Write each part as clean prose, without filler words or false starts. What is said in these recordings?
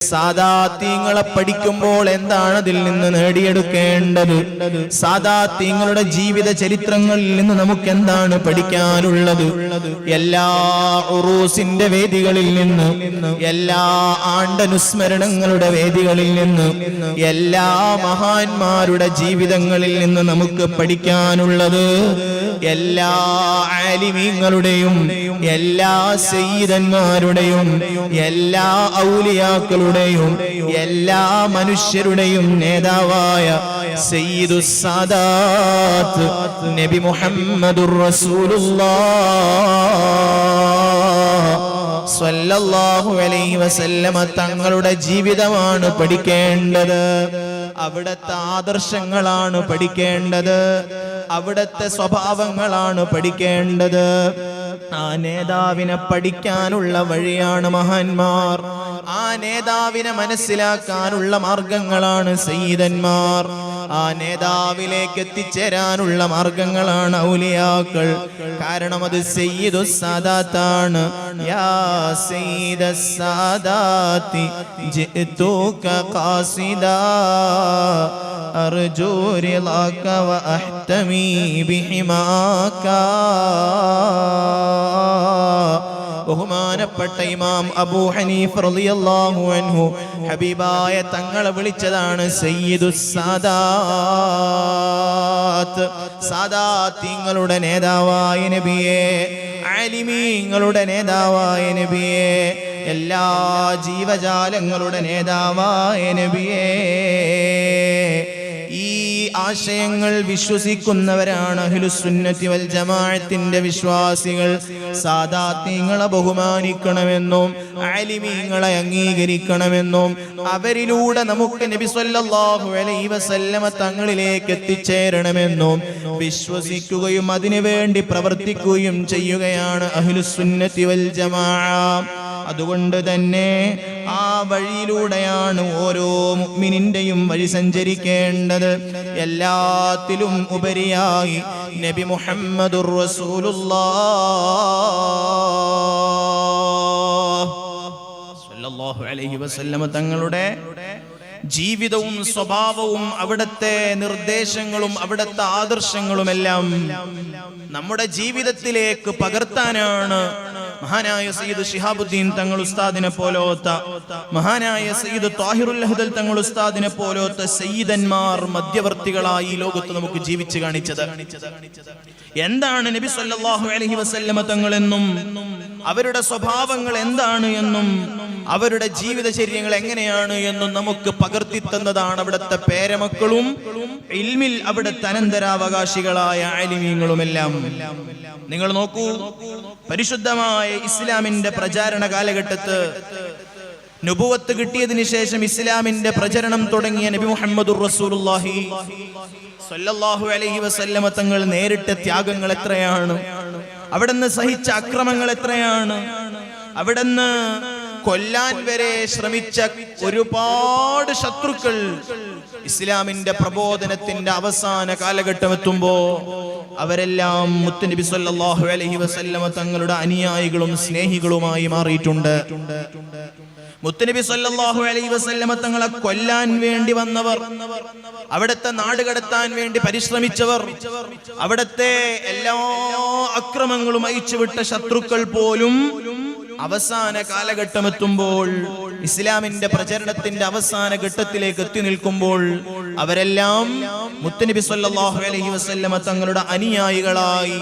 സാദാത്യങ്ങളെ പഠിക്കുമ്പോൾ എന്താണ് അതിൽ നിന്ന് നേടിയെടുക്കേണ്ടത്? സാദാത്യങ്ങളുടെ ജീവിത ചരിത്രങ്ങളിൽ നിന്ന് നമുക്ക് എന്താണ് പഠിക്കാനുള്ളത്? എല്ലാ ഉറൂസിന്റെ വേദികളിൽ നിന്ന്, എല്ലാ ആണ്ടനുസ്മരണങ്ങളുടെ വേദികളിൽ നിന്ന്, എല്ലാ മഹാന്മാരുടെ ജീവിതങ്ങളിൽ നിന്ന് നമുക്ക് പഠിക്കാനുള്ളത് എല്ലാ ആലിമീങ്ങളുടെയും എല്ലാ സയ്യിദന്മാരുടെയും എല്ലാ ഔലിയാക്കളുടെയും എല്ലാ മനുഷ്യരുടെയും നേതാവായ സയ്യിദുസ് സാദാത്ത് നബി മുഹമ്മദുർ റസൂലുള്ളാഹ് സ്വല്ലല്ലാഹു അലൈഹി വസല്ലമ തങ്ങളുടെ ജീവിതമാണ് പഠിക്കേണ്ടത്. അവിടുത്തെ ആദർശങ്ങളാണ് പഠിക്കേണ്ടത്. അവിടുത്തെ സ്വഭാവങ്ങളാണ് പഠിക്കേണ്ടത്. ആ നേതാവിനെ പഠിക്കാനുള്ള വഴിയാണ് മഹാന്മാർ. ആ നേതാവിനെ മനസ്സിലാക്കാനുള്ള മാർഗങ്ങളാണ് സയ്യിദന്മാർ. ആ നേതാവിലേക്ക് എത്തിച്ചേരാനുള്ള മാർഗങ്ങളാണ് ഔലിയാക്കൾ. കാരണം അത് സയ്യിദുസ് സാദാത്താണ്. യാ സയ്യിദസ് സാദാത്തി ജിഅ്തുക ഖാസിദാ അർജു റിളാക വ അഹ്തമി ബിഹിമാക. ബഹുമാനപ്പെട്ട ഇമാം അബൂ ഹനീഫ റളിയല്ലാഹു അൻഹു ഹബീബായ തങ്ങളെ വിളിച്ചതാണ് സയ്യിദുസ് സാദാത്ത്. സാദാത്യങ്ങളുടെ നേതാവായ നബിയേ, ആലിമീങ്ങളുടെ നേതാവായ നബിയേ, എല്ലാ ജീവജാലങ്ങളുടെ നേതാവായ നബിയേ. ഈ ആശയങ്ങൾ വിശ്വസിക്കുന്നവരാണ് അഹ്ലുസുന്നത്തി വൽ ജമാഅത്തിന്റെ വിശ്വാസികൾ. സാദാത്യങ്ങളെ ബഹുമാനിക്കണമെന്നും ആലിമീങ്ങളെ അംഗീകരിക്കണമെന്നും അവരിലൂടെ നമുക്ക് നബി സല്ലല്ലാഹു അലൈഹി വസല്ലമ തങ്ങളിലേക്ക് എത്തിച്ചേരണമെന്നും വിശ്വസിക്കുകയും അതിനുവേണ്ടി പ്രവർത്തിക്കുകയും ചെയ്യുകയാണ് അഹ്ലുസുന്നത്തി വൽ ജമാഅ. അതുകൊണ്ട് തന്നെ ആ വഴിയിലൂടെയാണ് ഓരോ മുഅ്മിനിന്റെയും വഴി സഞ്ചരിക്കേണ്ടത്. എല്ലാത്തിലും ഉപരിയായി നബി മുഹമ്മദുർ റസൂലുള്ളാഹ് സ്വല്ലല്ലാഹു അലൈഹി വസല്ലമ തങ്ങളുടെ ജീവിതവും സ്വഭാവവും അവിടുത്തെ നിർദ്ദേശങ്ങളും അവിടുത്തെ ആദർശങ്ങളുമെല്ലാം നമ്മുടെ ജീവിതത്തിലേക്ക് പകർത്താനാണ് മഹാനായ സയ്യിദ് ശിഹാബുദ്ദീൻ തങ്ങൾ ഉസ്താദിനെ പോലോത്ത, മഹാനായ സയ്യിദ് ത്വാഹിറുൽ അഹ്ദൽ തങ്ങൾ ഉസ്താദിനെ പോലോത്ത സയ്യിദന്മാർ മധ്യവർത്തികളായി ഈ ലോകത്ത് നമുക്ക് ജീവിച്ചു കാണിച്ചത്. എന്താണ് നബി സല്ലല്ലാഹു അലൈഹി വസല്ലമ തങ്ങൾ എന്നും അവരുടെ സ്വഭാവങ്ങൾ എന്താണ് എന്നും അവരുടെ ജീവിതചര്യങ്ങൾ എങ്ങനെയാണ് എന്നും നമുക്ക് പകർത്തി തന്നതാണ് അവിടുത്തെ പേരമക്കളും ഇൽമിൽ അവിടുത്തെ അനന്തരാവകാശികളായ ആലിമീങ്ങളുമെല്ലാം. നിങ്ങൾ നോക്കൂ, പരിശുദ്ധമായ ഇസ്ലാമിന്റെ പ്രചാരണ കാലഘട്ടത്ത് നുബുവത്ത് കിട്ടിയതിനു ശേഷം ഇസ്ലാമിന്റെ പ്രചരണം തുടങ്ങിയ നബി മുഹമ്മദുർ റസൂലുള്ളാഹി സ്വല്ലല്ലാഹു അലൈഹി വസല്ലമ തങ്ങൾ നേരിട്ട ത്യാഗങ്ങൾ എത്രയാണ്, അവിടുന്ന് സഹിച്ച അക്രമങ്ങൾ എത്രയാണ്, അവിടുന്ന് കൊല്ലാൻ വരെ ശ്രമിച്ച ഒരുപാട് ശത്രുക്കൾ ഇസ്ലാമിന്റെ പ്രബോധനത്തിന്റെ അവസാന കാലഘട്ടം എത്തുമ്പോ അവരെല്ലാം മുത്തുനബി സല്ലല്ലാഹു അലൈഹി വസല്ലമ തങ്ങളുടെ അനുയായികളും സ്നേഹികളുമായി മാറിയിട്ടുണ്ട്. മുത്തുനബി സല്ലല്ലാഹു അലൈഹി വസല്ലമ തങ്ങളെ കൊല്ലാൻ വേണ്ടി വന്നവർ, അവിടുത്തെ നാട് കടത്താൻ വേണ്ടി പരിശ്രമിച്ചവർ, അവിടുത്തെ എല്ലാ അക്രമങ്ങളും അയച്ചുവിട്ട ശത്രുക്കൾ പോലും അവസാന കാലഘട്ടം എത്തുമ്പോൾ, ഇസ്ലാമിന്റെ പ്രചരണത്തിന്റെ അവസാന ഘട്ടത്തിലേക്ക് എത്തി നിൽക്കുമ്പോൾ അവരെല്ലാം മുത്തുനബി സല്ലല്ലാഹു അലൈഹി വസല്ലമ തങ്ങളുടെ അനുയായികളായി,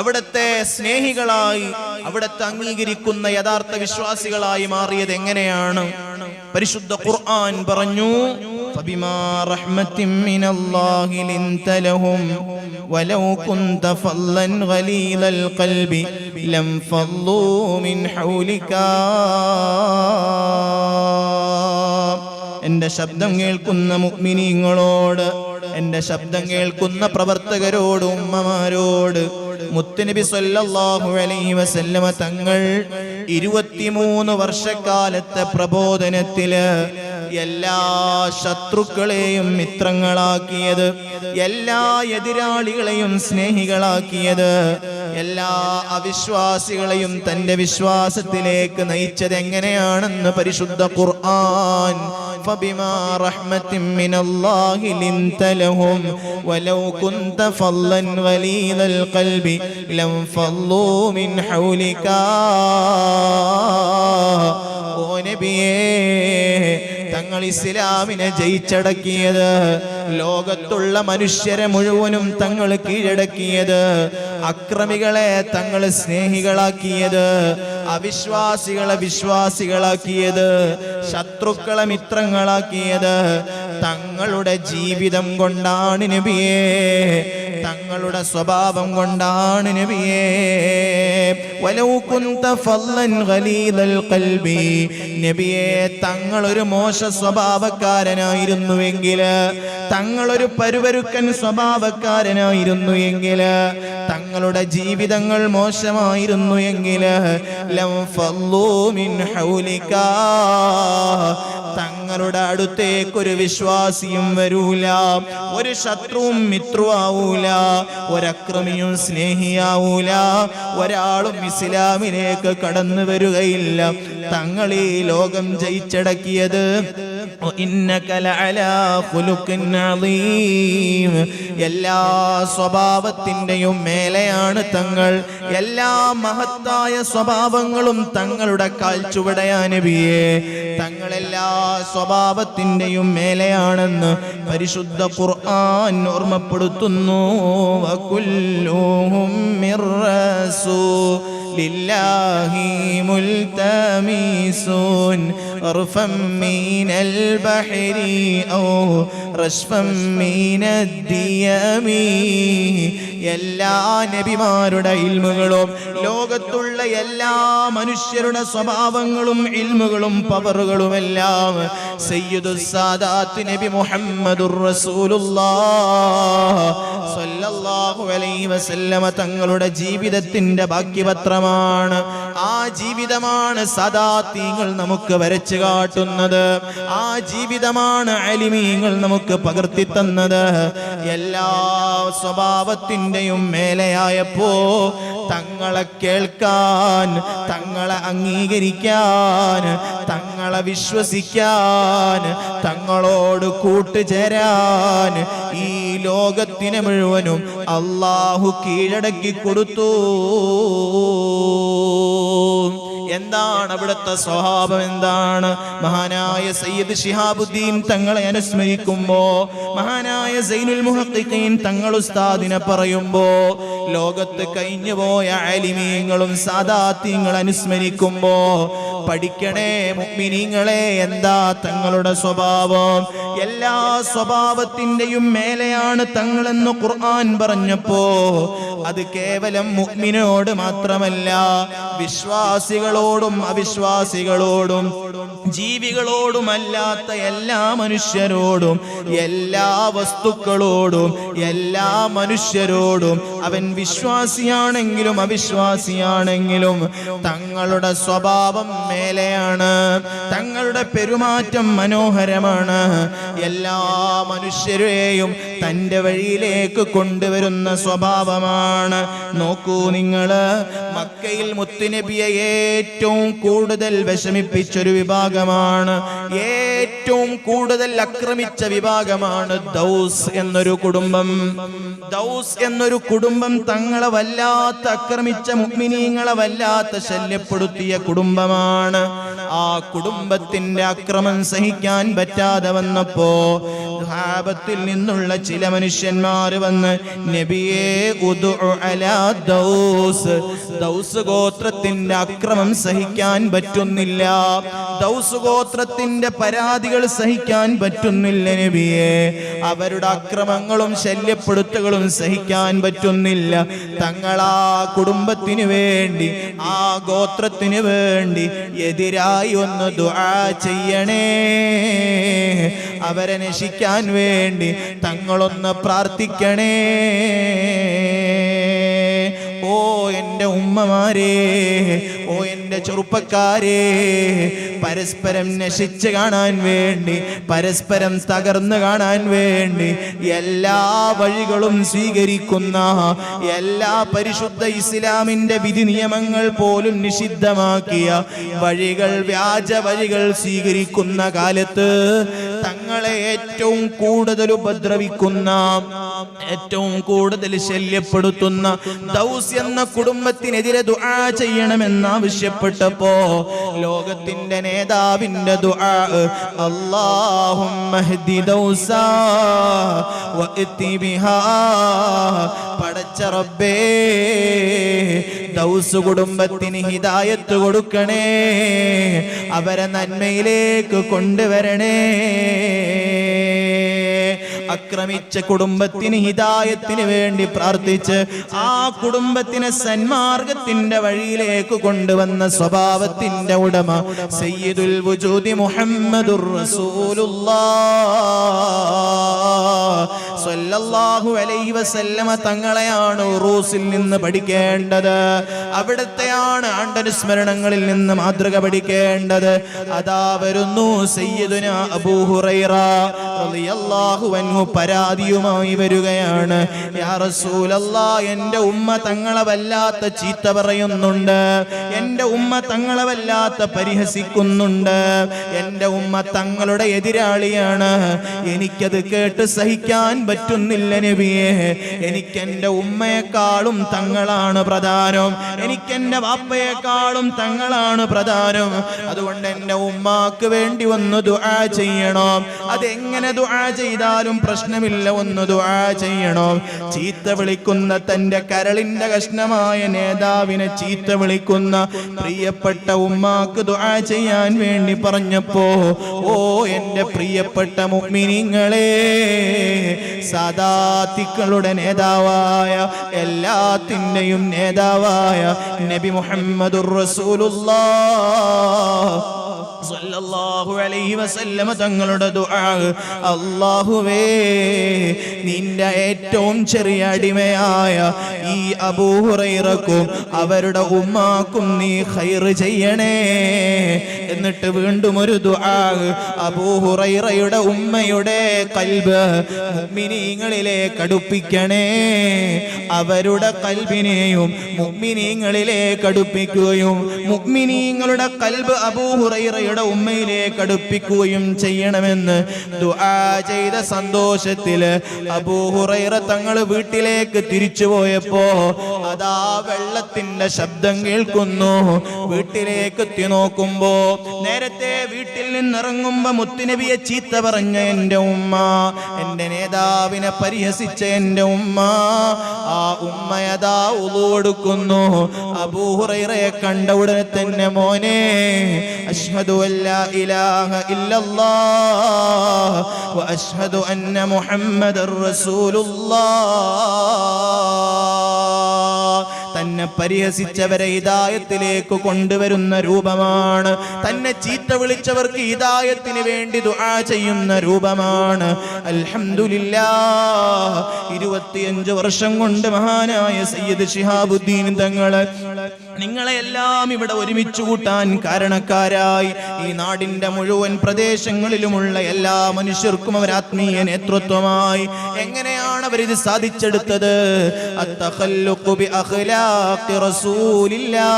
അവിടുത്തെ സ്നേഹികളായി, അവിടുത്തെ അംഗീകരിക്കുന്ന യഥാർത്ഥ വിശ്വാസികളായി മാറിയത് എങ്ങനെയാണ്? പരിശുദ്ധ ഖുർആൻ പറഞ്ഞു, فبما رحمة من الله لنت لهم ولو كنت فظا غليظ القلب لانفضوا من حولك. എന്റെ ശബ്ദം കേൾക്കുന്ന മുഅ്മിനീങ്ങളോട്, എന്റെ ശബ്ദം കേൾക്കുന്ന പ്രവർത്തകരോട്, ഉമ്മമാരോട് മുത്തുനബി സല്ലല്ലാഹു അലൈഹി വസല്ലമ തങ്ങൾ 23 വർഷക്കാലത്തെ പ്രബോധനത്തില് എല്ലാ ശത്രുക്കളെയും മിത്രങ്ങളാക്കിയത്, എല്ലാ എതിരാളികളെയും സ്നേഹികളാക്കിയത്, എല്ലാ അവിശ്വാസികളെയും തന്റെ വിശ്വാസത്തിലേക്ക് നയിച്ചത് എങ്ങനെയാണെന്ന് പരിശുദ്ധ ഖുർആൻ. ഫബിമാ റഹ്മത്തിൻ മിനല്ലാഹി ലിൻത ലഹും വലൗ കുൻത ഫല്ലൻ ഗലീദൽ ഖൽബി ലം ഫല്ലൂ മിൻ ഹൗലിക. ഓ നബിയേ, തങ്ങൾ ഇസ്ലാമിനെ ജയിച്ചടക്കിയത്, ലോകത്തുള്ള മനുഷ്യരെ മുഴുവനും തങ്ങൾ കീഴടക്കിയത്, അക്രമികളെ തങ്ങൾ സ്നേഹികളാക്കിയത്, അവിശ്വാസികളെ വിശ്വാസികളാക്കിയത്, ശത്രുക്കളെ മിത്രങ്ങളാക്കിയത് തങ്ങളുടെ ജീവിതം കൊണ്ടാണ് നബിയേ, തങ്ങളുടെ സ്വഭാവം കൊണ്ടാണ് നബിയേ. വലൗ കുൻത ഫല്ലൻ ഗലീദൽ ഖൽബി, നബിയേ, തങ്ങളൊരു മോശ സ്വഭാവക്കാരനായിരുന്നുവെങ്കിൽ, തങ്ങളൊരു പരുപരുക്കൻ സ്വഭാവക്കാരനായിരുന്നു എങ്കിൽ, തങ്ങളുടെ ജീവിതങ്ങൾ മോശമായിരുന്നു എങ്കിൽ, ലം ഫല്ലൂ മിൻ ഹൗലിക, തങ്ങളുടെ അടുത്തേക്കൊരു വിശ്വാസിയും വരൂല, ഒരു ശത്രുവും മിത്രമാവൂല, ഒരക്രമിയും സ്നേഹിയാവൂല, ഒരാളും ഇസ്ലാമിലേക്ക് കടന്നു വരികയില്ല. തങ്ങൾ ഈ ലോകം ജയിച്ചടക്കിയത് എല്ലാ സ്വഭാവത്തിന്റെയും മേലെയാണ് തങ്ങൾ. എല്ലാ മഹത്തായ സ്വഭാവങ്ങളും തങ്ങളുടെ കാൽച്ചുവടയാണ് നബിയേ. തങ്ങളെല്ലാ സ്വഭാവത്തിന്റെയും മേലെയാണെന്ന് പരിശുദ്ധ ഖുർആൻ ഓർമ്മപ്പെടുത്തുന്നു. വകുല്ലുഹും മിർ റസൂലില്ലാഹി മുൽതമിസൂൻ റഫം മിനൽ ബഹരി ഔ റശ്ഫം മിനദ്ദിയമി. എല്ലാ നബിമാരുടെ ഇൽമുകളും, ലോകത്തുള്ള എല്ലാ മനുഷ്യരുടെ സ്വഭാവങ്ങളും ഇൽമുകളും പവറുകളുമെല്ലാം സയ്യിദുസ് സാദാത്ത് നബി മുഹമ്മദുർ റസൂലുള്ളാഹ് സ്വല്ലല്ലാഹു അലൈഹി വസല്ലമ തങ്ങളുടെ ജീവിതത്തിന്റെ ബാക്കിപത്രമാണ്. ആ ജീവിതമാണ് സദാത്യങ്ങൾ നമുക്ക് വരച്ചു കാട്ടുന്നത്. ആ ജീവിതമാണ് അലിമീങ്ങൾ നമുക്ക് പകർത്തി തന്നത്. എല്ലാ സ്വഭാവത്തിന്റെയും മേലെയായപ്പോ തങ്ങളെ കേൾക്കാൻ, തങ്ങളെ അംഗീകരിക്കാൻ, തങ്ങളെ വിശ്വസിക്കാൻ, തങ്ങളോട് കൂട്ടുചേരാൻ ഈ ലോകത്തിന് മുഴുവനും അല്ലാഹു കീഴടക്കി കൊടുത്തു. എന്താണ് അവിടുത്തെ സ്വഭാവം? എന്താണ്? മഹാനായ സയ്യിദ് ശിഹാബുദ്ദീൻ തങ്ങളെ അനുസ്മരിക്കുമ്പോ, മഹാനായ സൈനുൽ മുഹഖിഖീൻ തങ്ങൾ ഉസ്താദിനെ പറയുമ്പോ, ലോകത്ത് കഴിഞ്ഞുപോയ ആലിമീങ്ങളും സാദാത്യങ്ങൾ അനുസ്മരിക്കുമ്പോ പഠിക്കണേ മുഅ്മിനീങ്ങളെ, എന്താ തങ്ങളുടെ സ്വഭാവം? എല്ലാ സ്വഭാവത്തിന്റെയും മേലെയാണ് തങ്ങളെന്ന് ഖുർആൻ പറഞ്ഞപ്പോ അത് കേവലം മുഅ്മിനോട് മാത്രമല്ല, വിശ്വാസികളോടും അവിശ്വാസികളോടും ജീവികളോടുമല്ലാത്ത എല്ലാ മനുഷ്യരോടും, എല്ലാ വസ്തുക്കളോടും, എല്ലാ മനുഷ്യരോടും, അവൻ വിശ്വാസിയാണെങ്കിലും അവിശ്വാസിയാണെങ്കിലും തങ്ങളുടെ സ്വഭാവം മേലെയാണ്. തങ്ങളുടെ പെരുമാറ്റം മനോഹരമാണ്. എല്ലാ മനുഷ്യരെയും തൻ്റെ വഴിയിലേക്ക് കൊണ്ടുവരുന്ന സ്വഭാവമാണ്. നോക്കൂ നിങ്ങള്, മക്കയിൽ മുത്തുനബിയെ ഏറ്റവും കൂടുതൽ വിഷമിപ്പിച്ചൊരു വിഭാഗമാണ്, ഏറ്റവും കൂടുതൽ ആക്രമിച്ച വിഭാഗമാണ് ദൗസ് എന്നൊരു കുടുംബം. ദൗസ് എന്നൊരു കുടുംബം തങ്ങളെ വല്ലാത്ത ആക്രമിച്ച, മുഅ്മിനീങ്ങളെ വല്ലാത്ത ശല്യപ്പെടുത്തിയ കുടുംബമാണ്. ആ കുടുംബത്തിന്റെ അക്രമം സഹിക്കാൻ പറ്റാതെ വന്നപ്പോ സ്വഹാബത്തിൽ നിന്നുള്ള ചില മനുഷ്യന്മാർ വന്ന്, നബിയേ ഉദ്ഉ അലാ ദൗസ്, ദൗസ് ഗോത്രത്തിന്റെ അക്രമം സഹിക്കാൻ പറ്റുന്നില്ല, ദൗസ് ഗോത്രത്തിന്റെ പരാതികൾ സഹിക്കാൻ പറ്റുന്നില്ല നബിയേ, അവരുടെ അക്രമങ്ങളും ശല്യപ്പെടുത്തുകളും സഹിക്കാൻ പറ്റുന്നില്ല. തങ്ങളാ കുടുംബത്തിന് വേണ്ടി, ആ ഗോത്രത്തിന് വേണ്ടി എതിരായി ഒന്ന് ദുആ ചെയ്യണേ, അവരെ നശിക്കാൻ വേണ്ടി തങ്ങളൊന്ന് പ്രാർത്ഥിക്കണേ. ഓ എൻ്റെ ഉമ്മമാരെ, ഓ എൻ്റെ ചെറുപ്പക്കാരെ, പരസ്പരം നശിച്ച് കാണാൻ വേണ്ടി, പരസ്പരം തകർന്നു കാണാൻ വേണ്ടി എല്ലാ വഴികളും സ്വീകരിക്കുന്ന, എല്ലാ പരിശുദ്ധ ഇസ്ലാമിന്റെ വിധി നിയമങ്ങൾ പോലും നിഷിദ്ധമാക്കിയ വഴികൾ, വ്യാജ വഴികൾ സ്വീകരിക്കുന്ന കാലത്ത് തങ്ങളെ ഏറ്റവും കൂടുതൽ ഉപദ്രവിക്കുന്ന, ഏറ്റവും കൂടുതൽ ശല്യപ്പെടുത്തുന്ന ദൗസ് എന്ന കുടുംബത്തിനെതിരെ ദുആ ചെയ്യണമെന്നാവശ്യപ്പെട്ടപ്പോ ലോകത്തിന്റെ നേതാവിന്റെ ദുആ, അല്ലാഹുമ്മ ഹ്ദി ദൗസാ വഅതി ബിഹാ, പടച്ച റബ്ബേ ദൗസ് കുടുംബത്തിന് ഹിദായത്ത് കൊടുക്കണേ, അവരെ നന്മയിലേക്ക് കൊണ്ടുവരണേ. അക്രമിച്ച കുടുംബത്തിന് ഹിദായത്തിന് വേണ്ടി പ്രാർത്ഥിച്ച് ആ കുടുംബത്തിനെ സന്മാർഗത്തിന്റെ വഴിയിലേക്ക് കൊണ്ടുവന്ന സ്വഭാവത്തിന്റെ ഉടമ സയ്യിദുൽ വുജൂദി മുഹമ്മദുർ റസൂലുള്ളാഹ് സ്വല്ലല്ലാഹു അലൈഹി വസല്ലമ തങ്ങളെയാണ് ഉറൂസിൽ നിന്ന് പഠിക്കേണ്ടത്. അവിടത്തെയാണ് ആണ്ടനുസ്മരണങ്ങളിൽ നിന്ന് മാതൃക പഠിക്കേണ്ടത്. അതാ വരുന്നു സയ്യിദുനാ അബൂ ഹുറൈറ റളിയല്ലാഹു അൻഹു പരാതിയുമായി വരികയാണ്. യാ റസൂലല്ലാഹ്, എൻ്റെ ഉമ്മ തങ്ങളെ വല്ലാത്ത ചീത്ത പറയുന്നുണ്ട്, എൻ്റെ ഉമ്മ തങ്ങളെ വല്ലാത്ത പരിഹസിക്കുന്നുണ്ട്, എൻ്റെ ഉമ്മ തങ്ങളുടെ എതിരാളിയാണ്, എനിക്കത് കേട്ട് സഹിക്കാൻ പറ്റുന്നില്ല നബിയേ. എനിക്കെൻ്റെ ഉമ്മയെക്കാളും തങ്ങളാണ് പ്രധാനം, എനിക്കെൻ്റെ വാപ്പയെക്കാളും തങ്ങളാണ് പ്രധാനം. അതുകൊണ്ട് എൻ്റെ ഉമ്മാക്ക് വേണ്ടി ഒന്ന് ദുആ ചെയ്യണം. അതെങ്ങനെ ദുആ ചെയ്താലും പ്രശ്നമില്ല, ഒന്ന് ദുആ ചെയ്യണം. ചീത്ത വിളിക്കുന്ന തൻ്റെ കരളിൻ്റെ കഷ്ണമായ നേതാവിനെ ചീത്ത വിളിക്കുന്ന പ്രിയപ്പെട്ട ഉമ്മാക്ക് ദുആ ചെയ്യാൻ വേണ്ടി പറഞ്ഞപ്പോ, ഓ എൻ്റെ പ്രിയപ്പെട്ട മുഅ്മിനീങ്ങളെ, സാദാത്തികളുടെ നേതാവായ, എല്ലാത്തിൻ്റെയും നേതാവായ നബി മുഹമ്മദുർ റസൂലുള്ളാഹ് സ്വല്ലല്ലാഹു അലൈഹി വസല്ലമ തങ്ങളുടെ ദുആ, അല്ലാഹുവേ നിന്റെ ഏറ്റവും ചെറിയ അടിമയായ ഈ അബൂ ഹുറൈറക്കും അവരുടെ ഉമ്മാക്കും നീ ഖൈർ ചെയ്യണേ. എന്നിട്ട് വീണ്ടും ഒരു ദുആ, അബൂ ഹുറൈറയുടെ ഉമ്മയുടെ ഖൽബ് മുഅ്മിനീങ്ങളിലേക്ക് അടുപ്പിക്കണേ, അവരുടെ ഖൽബിനെയും മുഅ്മിനീങ്ങളിലേക്ക് അടുപ്പിക്കുകയും മുഅ്മിനീങ്ങളുടെ ഖൽബ് അബൂ ഹുറൈറയുടെ ഉമ്മയിലേക്ക് അടുപ്പിക്കുകയും ചെയ്യണമെന്ന് ദുആ ചെയ്ത സന്തോഷത്തില് അബൂ ഹുറൈറ തങ്ങൾ വീട്ടിലേക്ക് തിരിച്ചു പോയപ്പോ അതാ വെള്ളത്തിന്റെ ശബ്ദം കേൾക്കുന്നു. വീട്ടിലേക്ക് എത്തി നോക്കുമ്പോ നേരത്തെ വീട്ടിൽ നിന്നിറങ്ങുമ്പോ മുത്തുനബിയെ ചീത്ത പറഞ്ഞ എൻ്റെ ഉമ്മ, എൻ്റെ നേതാവിനെ പരിഹസിച്ച എൻ്റെ ഉമ്മ, ആ ഉമ്മയതാ ഉളു എടുക്കുന്നു. അബൂ ഹുറൈറയെ കണ്ട ഉടനെ തന്നെ, മോനെ, അശ്ഹദു അല്ലാ ഇലാഹ ഇല്ലല്ലാഹ് വ അശ്ഹദു അന്ന മുഹമ്മദർ റസൂലുള്ളാഹ്. തന്നെ പരിഹസിച്ചവരെ ഹിദായത്തിലേക്ക് കൊണ്ടുവരുന്ന രൂപമാണ്, തന്നെ ചീത്ത വിളിച്ചവർക്ക് ഹിദായത്തിന് വേണ്ടി ദുആ ചെയ്യുന്ന രൂപമാണ്. അൽഹംദുലില്ലാഹ്, 25 വർഷം കൊണ്ട് മഹാനായ സയ്യിദ് ശിഹാബുദ്ദീൻ തങ്ങള് നിങ്ങളെല്ലാം ഇവിടെ ഒരുമിച്ച് കൂട്ടാൻ കാരണക്കാരായി ഈ നാടിന്റെ മുഴുവൻ പ്രദേശങ്ങളിലുമുള്ള എല്ലാ മനുഷ്യർക്കും അവർ ആത്മീയ നേതൃത്വമായി. എങ്ങനെയാണ് അവരിത് സാധിച്ചെടുത്തത്? അത്തഖല്ലുഖു ബി അഖ്ലാഖി റസൂലില്ലാഹ്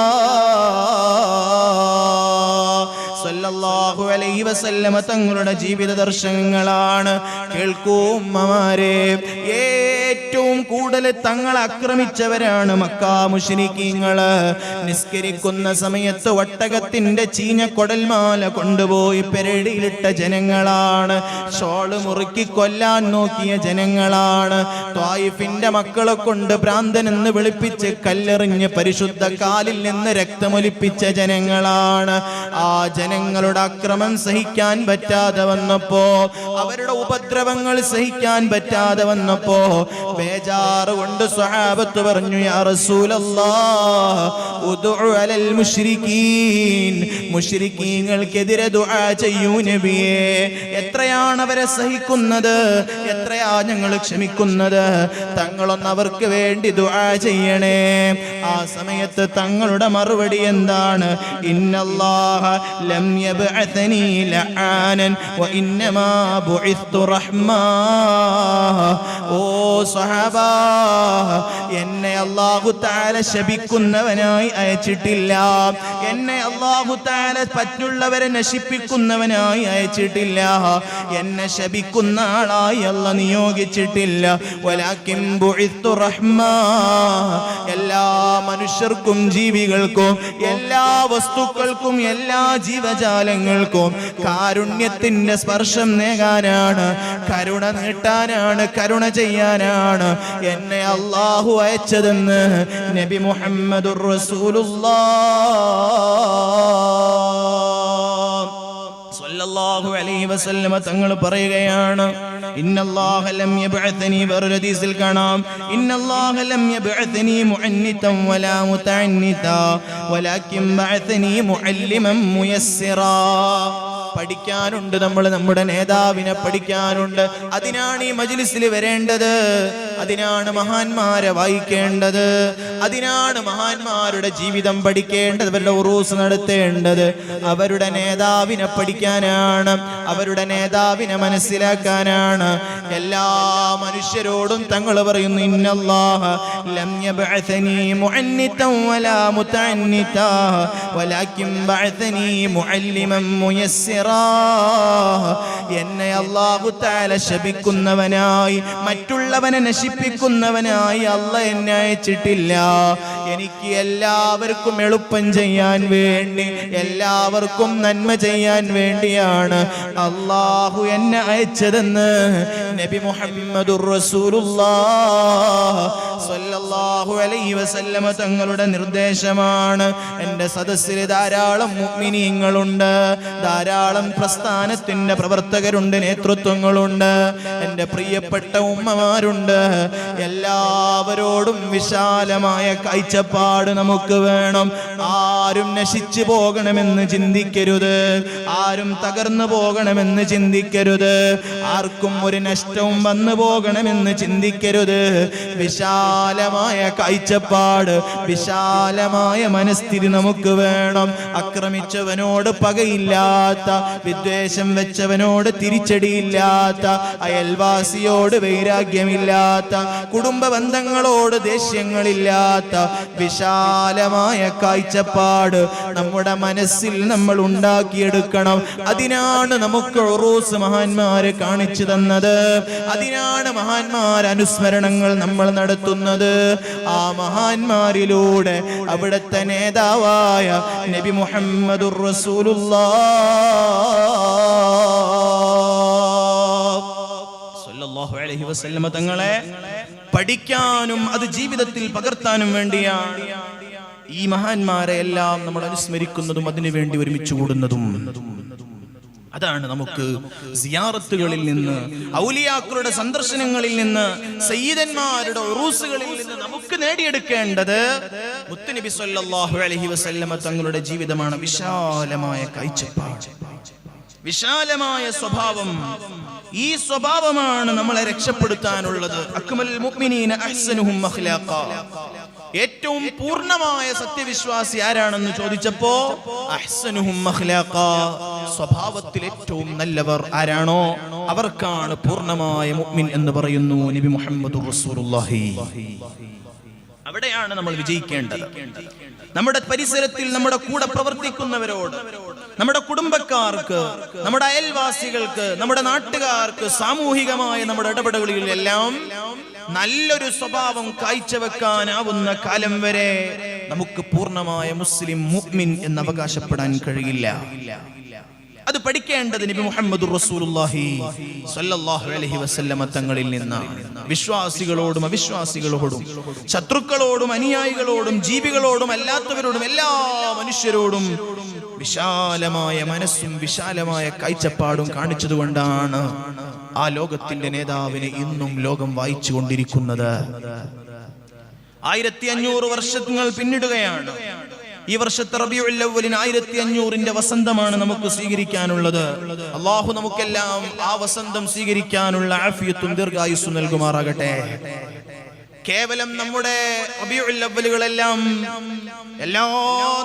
സല്ലല്ലാഹു അലൈഹി വസല്ലമ തങ്ങളുടെ ജീവിത ദർശനങ്ങളാണ്. കേൾക്കൂ ഉമ്മമാരെ, ഏറ്റവും കൂടുതൽ തങ്ങളെ ആക്രമിച്ചവരാണ് മക്കാ മുശ്രിക്കീങ്ങള്. നിസ്കരിക്കുന്ന സമയത്ത് ഒട്ടകത്തിന്റെ ചീഞ്ഞ കൊടൽമാല കൊണ്ടുപോയി പെരടിയിലിട്ട ജനങ്ങളാണ്. ഷോള് മുറുക്കി കൊല്ലാൻ നോക്കിയ ജനങ്ങളാണ്. ത്വായിഫിന്റെ മക്കളെ കൊണ്ട് ഭ്രാന്തൻ എന്ന് വിളിപ്പിച്ച് കല്ലെറിഞ്ഞ് പരിശുദ്ധ കാലിൽ നിന്ന് രക്തമൊലിപ്പിച്ച ജനങ്ങളാണ്. ആ ജനങ്ങളുടെ അക്രമം സഹിക്കാൻ പറ്റാതെ വന്നപ്പോ, അവരുടെ ഉപദ്രവങ്ങൾ സഹിക്കാൻ പറ്റാതെ വന്നപ്പോ ബേജാറുകൊണ്ട് സ്വഹാബത്ത് പറഞ്ഞു, യാ റസൂലല്ലാഹ് ഉദ്ഉ അലൽ മുശ്രികീൻ, മുശ്രികീങ്ങൾക്കെതിരെ ദുആ ചെയ്യൂ നബിയേ. എത്രയാണ് അവരെ സഹിക്കുന്നത്, എത്രയാ ഞങ്ങൾ ക്ഷമിക്കുന്നത്, തങ്ങളൊന്ന് അവർക്ക് വേണ്ടി ദുആ ചെയ്യണേ. ആ സമയത്ത് തങ്ങളുടെ മറുപടി എന്താണ്? ഇന്നല്ലാഹ ലം യബ്അത്നി ലആനൻ വ ഇന്നമാ ബുഇസ്തു റഹ്മാ. ഓ സ്വഹാബാ, എന്നെ അല്ലാഹു തആല ശപിക്കുന്നവനായി അയച്ചിട്ടില്ല, എന്നെ അല്ലാഹു തആല മറ്റുള്ളവരെ നശിപ്പിക്കുന്നവനായി അയച്ചിട്ടില്ല, എന്നെ ശപിക്കുന്ന ആളായി അല്ലാഹു നിയോഗിച്ചിട്ടില്ല. വലാകിൻ ബുഇസ്തു റഹ്മാ, എല്ലാ മനുഷ്യർക്കും ജീവികൾക്കും എല്ലാ വസ്തുക്കൾക്കും എല്ലാ ജീവജാലങ്ങൾക്കും കാരുണ്യത്തിന്റെ സ്പർശം നേകാനാണ്, കരുണ നീട്ടാനാണ്, കരുണ ചെയ്യാനാണ് എന്നെ അല്ലാഹു അയച്ചതെന്ന് നബി മുഹമ്മദുർ റസൂലുള്ളാഹ് സല്ലല്ലാഹു അലൈഹി വസല്ലമ തങ്ങൾ പറയുകയാണ്, ഇന്നല്ലാഹ ലം യബ്അത്നി, വേറൊരു ഹദീസിൽ കാണാം, ഇന്നല്ലാഹ ലം യബ്അത്നി മുഅന്നിതൻ വലാ മുതഅന്നിതാ വലാകിൻ ബഅത്നി മുഅല്ലിമൻ മുയസ്സിറാ. പഠിക്കാനുണ്ട്, നമ്മൾ നമ്മുടെ നേതാവിനെ പഠിക്കാനുണ്ട്. അതിനാണ് ഈ മജ്ലിസിൽ വരേണ്ടത്, അതിനാണ് മഹാന്മാരെ വായിക്കേണ്ടത്, അതിനാണ് മഹാന്മാരുടെ ജീവിതം പഠിക്കേണ്ടത്, അവരുടെ ഉറൂസ് നടത്തേണ്ടത്. അവരുടെ നേതാവിനെ പഠിക്കാനാണ്, അവരുടെ നേതാവിനെ മനസ്സിലാക്കാനാണ്. എല്ലാ മനുഷ്യരോടും തങ്ങൾ പറയുന്നു, ഇന്നല്ലാഹ ലം യബ്അത്നി മുഅന്നിതൻ വലാ മുതഅന്നിതാ വലാകിൻ ബഅത്നി മുഅല്ലിമൻ മുയസ്സിറാ. എന്നെ അല്ലാഹു തആല ശപിക്കുന്നവനായി, മറ്റുള്ളവനെ നശിപ്പിക്കുന്നവനായി അല്ലാഹ് എന്നെ അയച്ചിട്ടില്ല. എനിക്ക് എല്ലാവർക്കും എളുപ്പം ചെയ്യാൻ വേണ്ടി, എല്ലാവർക്കും നന്മ ചെയ്യാൻ വേണ്ടിയാണ് അല്ലാഹു എന്നെ അയച്ചതെന്ന് നബി മുഹമ്മദുർ റസൂലുള്ളാഹ് സ്വല്ലല്ലാഹു അലൈഹി വസല്ലമ തങ്ങളുടെ നിർദ്ദേശമാണ്. എൻ്റെ സദസ്സിൽ ധാരാളം മുഅ്മിനീങ്ങളുണ്ട്, ധാരാളം പ്രസ്ഥാനത്തിന്റെ പ്രവർത്തകരുണ്ട്, നേതൃത്വങ്ങളുണ്ട്, എൻ്റെ പ്രിയപ്പെട്ട ഉമ്മമാരുണ്ട്. എല്ലാവരോടും വിശാലമായ കാഴ്ചപ്പാട് നമുക്ക് വേണം. ആരും നശിച്ചു പോകണമെന്ന് ചിന്തിക്കരുത്, ആരും തകർന്നു പോകണമെന്ന് ചിന്തിക്കരുത്, ആർക്കും ഒരു നഷ്ടവും വന്നു പോകണമെന്ന് ചിന്തിക്കരുത്. വിശാലമായ കാഴ്ചപ്പാട്, വിശാലമായ മനസ്ഥിതി നമുക്ക് വേണം. ആക്രമിച്ചവനോട് പകയില്ലാത്ത, വിദ്വേഷം വെച്ചവനോട് തിരിച്ചടിയില്ലാത്ത, അയൽവാസിയോട് വൈരാഗ്യമില്ലാത്ത, കുടുംബ ബന്ധങ്ങളോട് ദേഷ്യങ്ങളില്ലാത്ത വിശാലമായ കാഴ്ചപ്പാട് നമ്മുടെ മനസ്സിൽ നമ്മൾ ഉണ്ടാക്കിയെടുക്കണം. അതിനാണ് നമുക്ക് ഉറൂസ് മഹാന്മാരെ കാണിച്ചു തന്നത്, അതിനാണ് മഹാന്മാർ അനുസ്മരണങ്ങൾ നമ്മൾ നടത്തുന്നത്. ആ മഹാന്മാരിലൂടെ അവിടുത്തെ നേതാവായ നബി മുഹമ്മദുർ റസൂലുള്ളാഹ് സ്വല്ലല്ലാഹു അലൈഹി വസല്ലമ തങ്ങളെ പഠിക്കാനും അത് ജീവിതത്തിൽ പകർത്താനും വേണ്ടിയാണ് ഈ മഹാന്മാരെ എല്ലാം നമ്മൾ അനുസ്മരിക്കുന്നതും അതിനു വേണ്ടി ഒരുമിച്ച് കൂടുന്നതും. അതാണ് നമുക്ക് സിയാറത്തുകളിൽ നിന്ന്, ഔലിയാക്കളുടെ സന്ദർശനങ്ങളിൽ നിന്ന്, സയ്യിദന്മാരുടെ ഉറൂസുകളിൽ നിന്ന് നമുക്ക് നേടിയെടുക്കേണ്ടത് മുത്തുനബി സ്വല്ലല്ലാഹു അലൈഹി വസല്ലമ തങ്ങളുടെ ജീവിതമാണ്. വിശാലമായ കാഴ്ചപ്പാട്, വിശാലമായ സ്വഭാവം. ഈ സ്വഭാവമാണ് നമ്മളെ രക്ഷപ്പെടുത്താനുള്ളത്. അക്മൽ മുഅ്മിനീന അഹ്സനുഹും അഖ്ലാഖാ. ഏറ്റവും പൂർണ്ണമായ സത്യവിശ്വാസി ആരാണെന്ന് ചോദിച്ചപ്പോ അഹ്സനുഹും അഖ്ലാഖാ, സ്വഭാവത്തിൽ ഏറ്റവും നല്ലവർ ആരാണോ അവർക്കാണ് പൂർണ്ണമായ മുഅ്മിൻ എന്ന് പറയുന്നു നബി മുഹമ്മദുർ റസൂലുള്ളാഹി. അവിടെയാണ് നമ്മൾ വിജയിക്കേണ്ടത്. നമ്മുടെ പരിസരത്തിൽ നമ്മുടെ കൂടെ പ്രവർത്തിക്കുന്നവരോട്, നമ്മുടെ കുടുംബക്കാർക്ക്, നമ്മുടെ അയൽവാസികൾക്ക്, നമ്മുടെ നാട്ടുകാർക്ക്, സാമൂഹികമായ നമ്മുടെ ഇടപെടലുകളിലെല്ലാം നല്ലൊരു സ്വഭാവം കാഴ്ചവെക്കാനാവുന്ന കാലം വരെ നമുക്ക് പൂർണ്ണമായ മുസ്ലിം മുഅ്മിൻ എന്ന് അവകാശപ്പെടാൻ കഴിയില്ല. അത് പഠിക്കേണ്ടത് നബി മുഹമ്മദുർ റസൂലുള്ളാഹി സ്വല്ലല്ലാഹു അലൈഹി വസല്ലമ തങ്ങളിൽ നിന്നാണ്. വിശ്വാസികളോടും അവിശ്വാസികളോടും, ശത്രുക്കളോടും അനുയായികളോടും, ജീവികളോടും അല്ലാത്തവരോടും, എല്ലാ മനുഷ്യരോടും വിശാലമായ മനസ്സും വിശാലമായ കാഴ്ചപ്പാടും കാണിച്ചതുകൊണ്ടാണ് ആ ലോകത്തിന്റെ നേതാവിനെ ഇന്നും ലോകം വായിച്ചു കൊണ്ടിരിക്കുന്നത്. 1500 വർഷങ്ങൾ പിന്നിടുകയാണ്. ഈ വർഷത്തെ റബീഉൽ അവ്വലിന് 1500ന്റെ വസന്തമാണ് നമുക്ക് സ്വീകരിക്കാനുള്ളത്. അല്ലാഹു നമുക്കെല്ലാം ആ വസന്തം സ്വീകരിക്കാനുള്ള ആഫിയത്തും ദീർഘായുസ്സും നൽകുമാറാകട്ടെ. കേവലം നമ്മുടെ റബീഉൽ അവ്വലുകളെല്ലാം എല്ലാ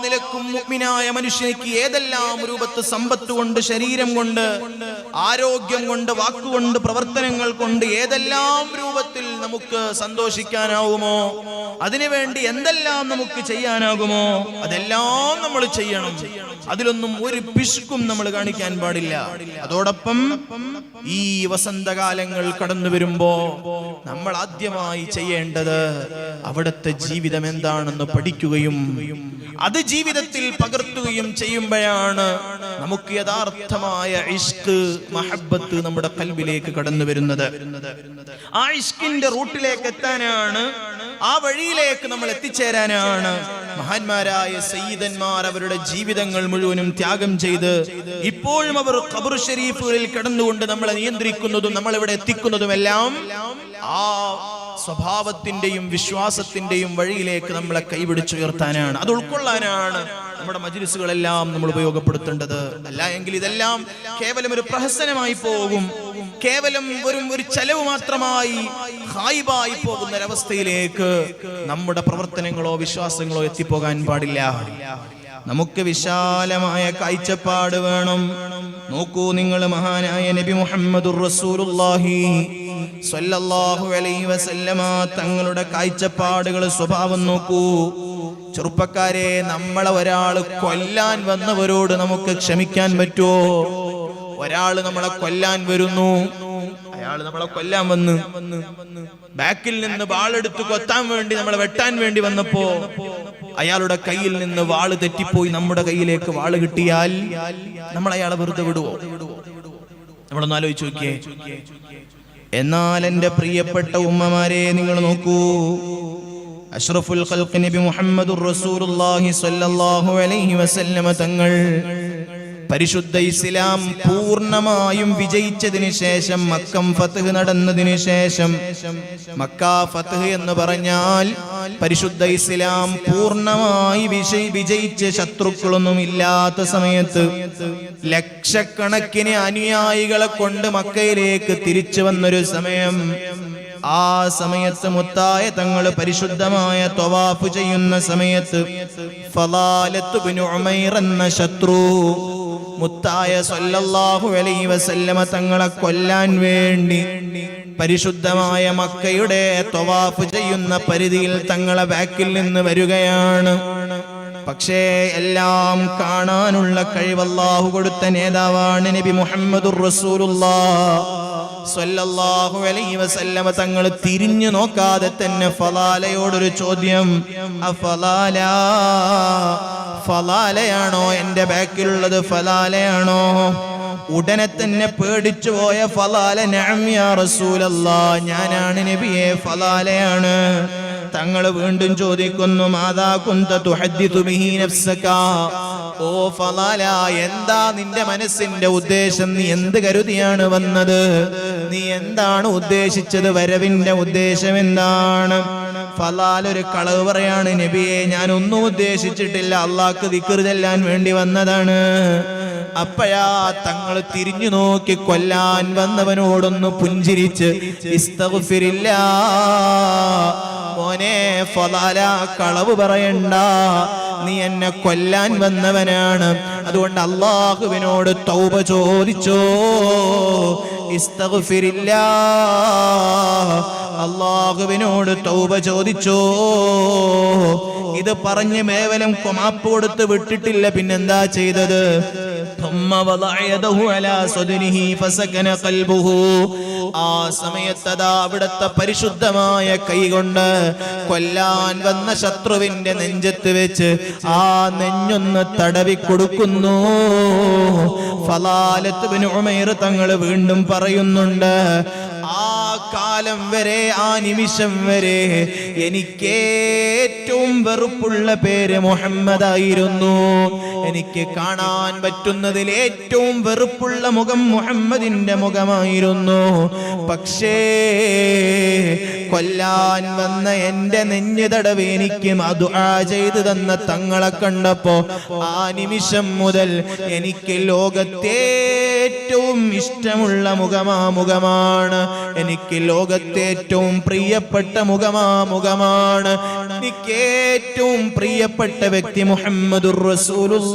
നിലക്കും മുഅ്മിനായ മനുഷ്യനിക്ക് ഏതെല്ലാം രൂപത്ത് സമ്പത്ത് കൊണ്ട്, ശരീരം കൊണ്ട്, ആരോഗ്യം കൊണ്ട്, വാക്കുകൊണ്ട്, പ്രവർത്തനങ്ങൾ കൊണ്ട് ഏതെല്ലാം രൂപത്തിൽ നമുക്ക് സന്തോഷിക്കാനാവുമോ, അതിനുവേണ്ടി എന്തെല്ലാം നമുക്ക് ചെയ്യാനാകുമോ അതെല്ലാം നമ്മൾ ചെയ്യണം. അതിലൊന്നും ഒരു പിശുക്കും നമ്മൾ കാണിക്കാൻ പാടില്ല. അതോടൊപ്പം ഈ വസന്തകാലങ്ങൾ കടന്നു വരുമ്പോ നമ്മൾ ആദ്യമായി ചെയ്യേണ്ടത് അവിടുത്തെ ജീവിതം എന്താണെന്ന് പഠിക്കുകയും അത് ജീവിതത്തിൽ പകർത്തുകയും ചെയ്യുമ്പോഴാണ് നമുക്ക് യഥാർത്ഥമായ ഇഷ്ക്, മഹബ്ബത്ത് നമ്മുടെ ഖൽബിലേക്ക് കടന്നു വരുന്നത്. ആ ഇഷ്കിന്റെ റൂട്ടിലേക്ക് എത്താനാണ്, ആ വഴിയിലേക്ക് നമ്മൾ എത്തിച്ചേരാനാണ് മഹാന്മാരായ സയ്യിദന്മാർ അവരുടെ ജീവിതങ്ങൾ മുഴുവനും ത്യാഗം ചെയ്ത് ഇപ്പോഴും അവർ ഖബർ ഷരീഫുകളിൽ കിടന്നുകൊണ്ട് നമ്മളെ നിയന്ത്രിക്കുന്നതും നമ്മളിവിടെ എത്തിക്കുന്നതുമെല്ലാം ആ സ്വഭാവത്തിന്റെയും വിശ്വാസത്തിന്റെയും വഴിയിലേക്ക് നമ്മളെ കൈപിടിച്ചുയർത്താനാണ്. അത് ഉൾക്കൊള്ളാനാണ് നമ്മുടെ മജ്ലിസുകളെല്ലാം നമ്മൾ ഉപയോഗപ്പെടുത്തേണ്ടത്. അല്ല എങ്കിൽ ഇതെല്ലാം കേവലം ഒരു പ്രഹസനമായി പോകും, കേവലം ഒരു ചെലവ് മാത്രമായി ഹായിബായി പോകുന്ന ഒരവസ്ഥയിലേക്ക് നമ്മുടെ പ്രവർത്തനങ്ങളോ വിശ്വാസങ്ങളോ എത്തിപ്പോകാൻ പാടില്ല. നമുക്ക് വിശാലമായ കാഴ്ചപ്പാട് വേണം. നോക്കൂ നിങ്ങൾ, മഹാനായ നബി മുഹമ്മദുർ റസൂലുള്ളാഹി സ്വല്ലല്ലാഹു അലൈഹി വസല്ലമ തങ്ങളുടെ കാഴ്ചപ്പാടുകൾ, സ്വഭാവം നോക്കൂ. ചെറുപ്പക്കാരെ, നമ്മളെ ഒരാൾ കൊല്ലാൻ വന്നവരോട് നമുക്ക് ക്ഷമിക്കാൻ പറ്റുമോ? ഒരാൾ നമ്മളെ കൊല്ലാൻ വരുന്നു, അയാൾ നമ്മളെ കൊല്ലാൻ വന്ന് ബാക്കിൽ നിന്ന് വാളെടുത്ത് കൊത്താൻ വേണ്ടി, നമ്മളെ വെട്ടാൻ വേണ്ടി വന്നപ്പോ അയാളുടെ കയ്യിൽ നിന്ന് വാള് തെറ്റിപ്പോയി നമ്മുടെ കയ്യിലേക്ക് വാള് കിട്ടിയാൽ നമ്മൾ അയാളെ വെറുതെ വിടുവോ? നമ്മളൊന്ന് ആലോചിച്ച് നോക്കിയേ. എന്നാൽ എന്റെ പ്രിയപ്പെട്ട ഉമ്മമാരെ, നിങ്ങൾ നോക്കൂ, അഷ്റഫുൽ ഖൽഖ് നബി മുഹമ്മദുർ റസൂലുള്ളാഹി സ്വല്ലല്ലാഹു അലൈഹി വസല്ലമ തങ്ങൾ പരിശുദ്ധ ഇസ്ലാം പൂർണ്ണമായും വിജയിച്ചതിന് ശേഷം, മക്കം ഫത്ഹ് നടന്നതിന് ശേഷം, മക്ക ഫത്ഹ് എന്ന് പറഞ്ഞാൽ പരിശുദ്ധ ഇസ്ലാം പൂർണ്ണമായി വിജയിച്ച ശത്രുക്കളൊന്നും ഇല്ലാത്ത സമയത്ത് ലക്ഷക്കണക്കിന് അനുയായികളെ കൊണ്ട് മക്കയിലേക്ക് തിരിച്ചു വന്നൊരു സമയം. ആ സമയത്ത് മുത്തായ തങ്ങൾ പരിശുദ്ധമായ തവാഫ് ചെയ്യുന്ന സമയത്ത് ഫലാലത്ത് ഇബ്നു ഉമൈർ എന്ന ശത്രു മുത്തായ സല്ലല്ലാഹു അലൈഹി വസല്ലമ തങ്ങളെ കൊല്ലാൻ വേണ്ടി പരിശുദ്ധമായ മക്കയുടെ തവാഫ് ചെയ്യുന്ന പരിധിയിൽ തങ്ങളെ ബാക്കിൽ നിന്ന് വരികയാണ്. പക്ഷേ എല്ലാം കാണാനുള്ള കഴിവ് അല്ലാഹു കൊടുത്ത നേതാവാണ് നബി മുഹമ്മദുർ റസൂലുള്ളാഹ് സ്വല്ലല്ലാഹു അലൈഹി വസല്ലമ തങ്ങൾ തിരിഞ്ഞു നോക്കാതെ തന്നെ ഫലാലയോടൊരു ചോദ്യം, ഫലാലയാണോ എന്റെ ബാക്കിലുള്ളത്? ഫലാലയാണോ? ഉടനെ തന്നെ പേടിച്ചു പോയ ഫലാല, നഅം യാ റസൂലല്ലാഹ്, ഞാനാണ് നബിയെ, ഫലാലയാണ്. തങ്ങൾ വീണ്ടും ചോദിക്കുന്നു, മാദാ കുന്ത തുഹദ്ദിതു ബിഹി നഫ്സക, ഓ ഫലാല, എന്താ നിന്റെ മനസ്സിന്റെ ഉദ്ദേശം? നീ എന്ത് കരുതിയാണ് വന്നത്? നീ എന്താണ് ഉദ്ദേശിച്ചത്? വരവിന്റെ ഉദ്ദേശം എന്താണ്? ഫലാൽ ഒരു കളവ് പറയാണ്, നബിയെ, ഞാൻ ഒന്നും ഉദ്ദേശിച്ചിട്ടില്ല, അള്ളാഹ്ക്ക് ദിക്ർ ചൊല്ലാൻ വേണ്ടി വന്നതാണ്. അപ്പോഴാ തങ്ങൾ തിരിഞ്ഞു നോക്കി കൊല്ലാൻ വന്നവനോടൊന്ന് പുഞ്ചിരിച്ച്, ഇസ്തഗ്ഫിരില്ലാ, മോനെ ഫലാല, കളവ് പറയണ്ട, നീ എന്നെ കൊല്ലാൻ വന്നവനാണ്, അതുകൊണ്ട് അല്ലാഹുവിനോട് തൗബ ചോദിച്ചോ, ഇസ്തഗ്ഫിരില്ലാ, അല്ലാഹുവിനോട് തൗബ ചോദിച്ചോ. ഇത് പറഞ്ഞ് മേവലം കൊമാപ്പ് കൊടുത്ത് വിട്ടിട്ടില്ല. പിന്നെന്താ ചെയ്തത്? ആ സമയത്തതാ അവിടുത്തെ പരിശുദ്ധമായ കൈകൊണ്ട് കൊല്ലാൻ വന്ന ശത്രുവിന്റെ നെഞ്ചത്ത് വെച്ച് ആ നെഞ്ഞൊന്ന് തടവി കൊടുക്കുന്നു. ഫലാലത്ത് ഇബ്നു ഉമൈർ തങ്ങൾ വീണ്ടും പറയുന്നുണ്ട്, ആ കാലം വരെ, ആ നിമിഷം വരെ എനിക്ക് ഏറ്റവും വെറുപ്പുള്ള പേര് മുഹമ്മദായിരുന്നു. എനിക്ക് കാണാൻ പറ്റുന്നതിൽ ഏറ്റവും വെറുപ്പുള്ള മുഖം മുഹമ്മദിന്റെ മുഖമായിരുന്നു. പക്ഷേ കൊല്ലാൻ വന്ന എന്റെ നെഞ്ഞു തടവ് എനിക്ക് ദുആ ചെയ്തു തന്ന തങ്ങളെ കണ്ടപ്പോ ആ നിമിഷം മുതൽ എനിക്ക് ലോകത്തെ ഏറ്റവും ഇഷ്ടമുള്ള മുഖമാണ്. എനിക്ക് ലോകത്തെ ഏറ്റവും പ്രിയപ്പെട്ട മുഖമാണ്. എനിക്ക് ഏറ്റവും പ്രിയപ്പെട്ട വ്യക്തി മുഹമ്മദുർ റസൂലുള്ളാഹ്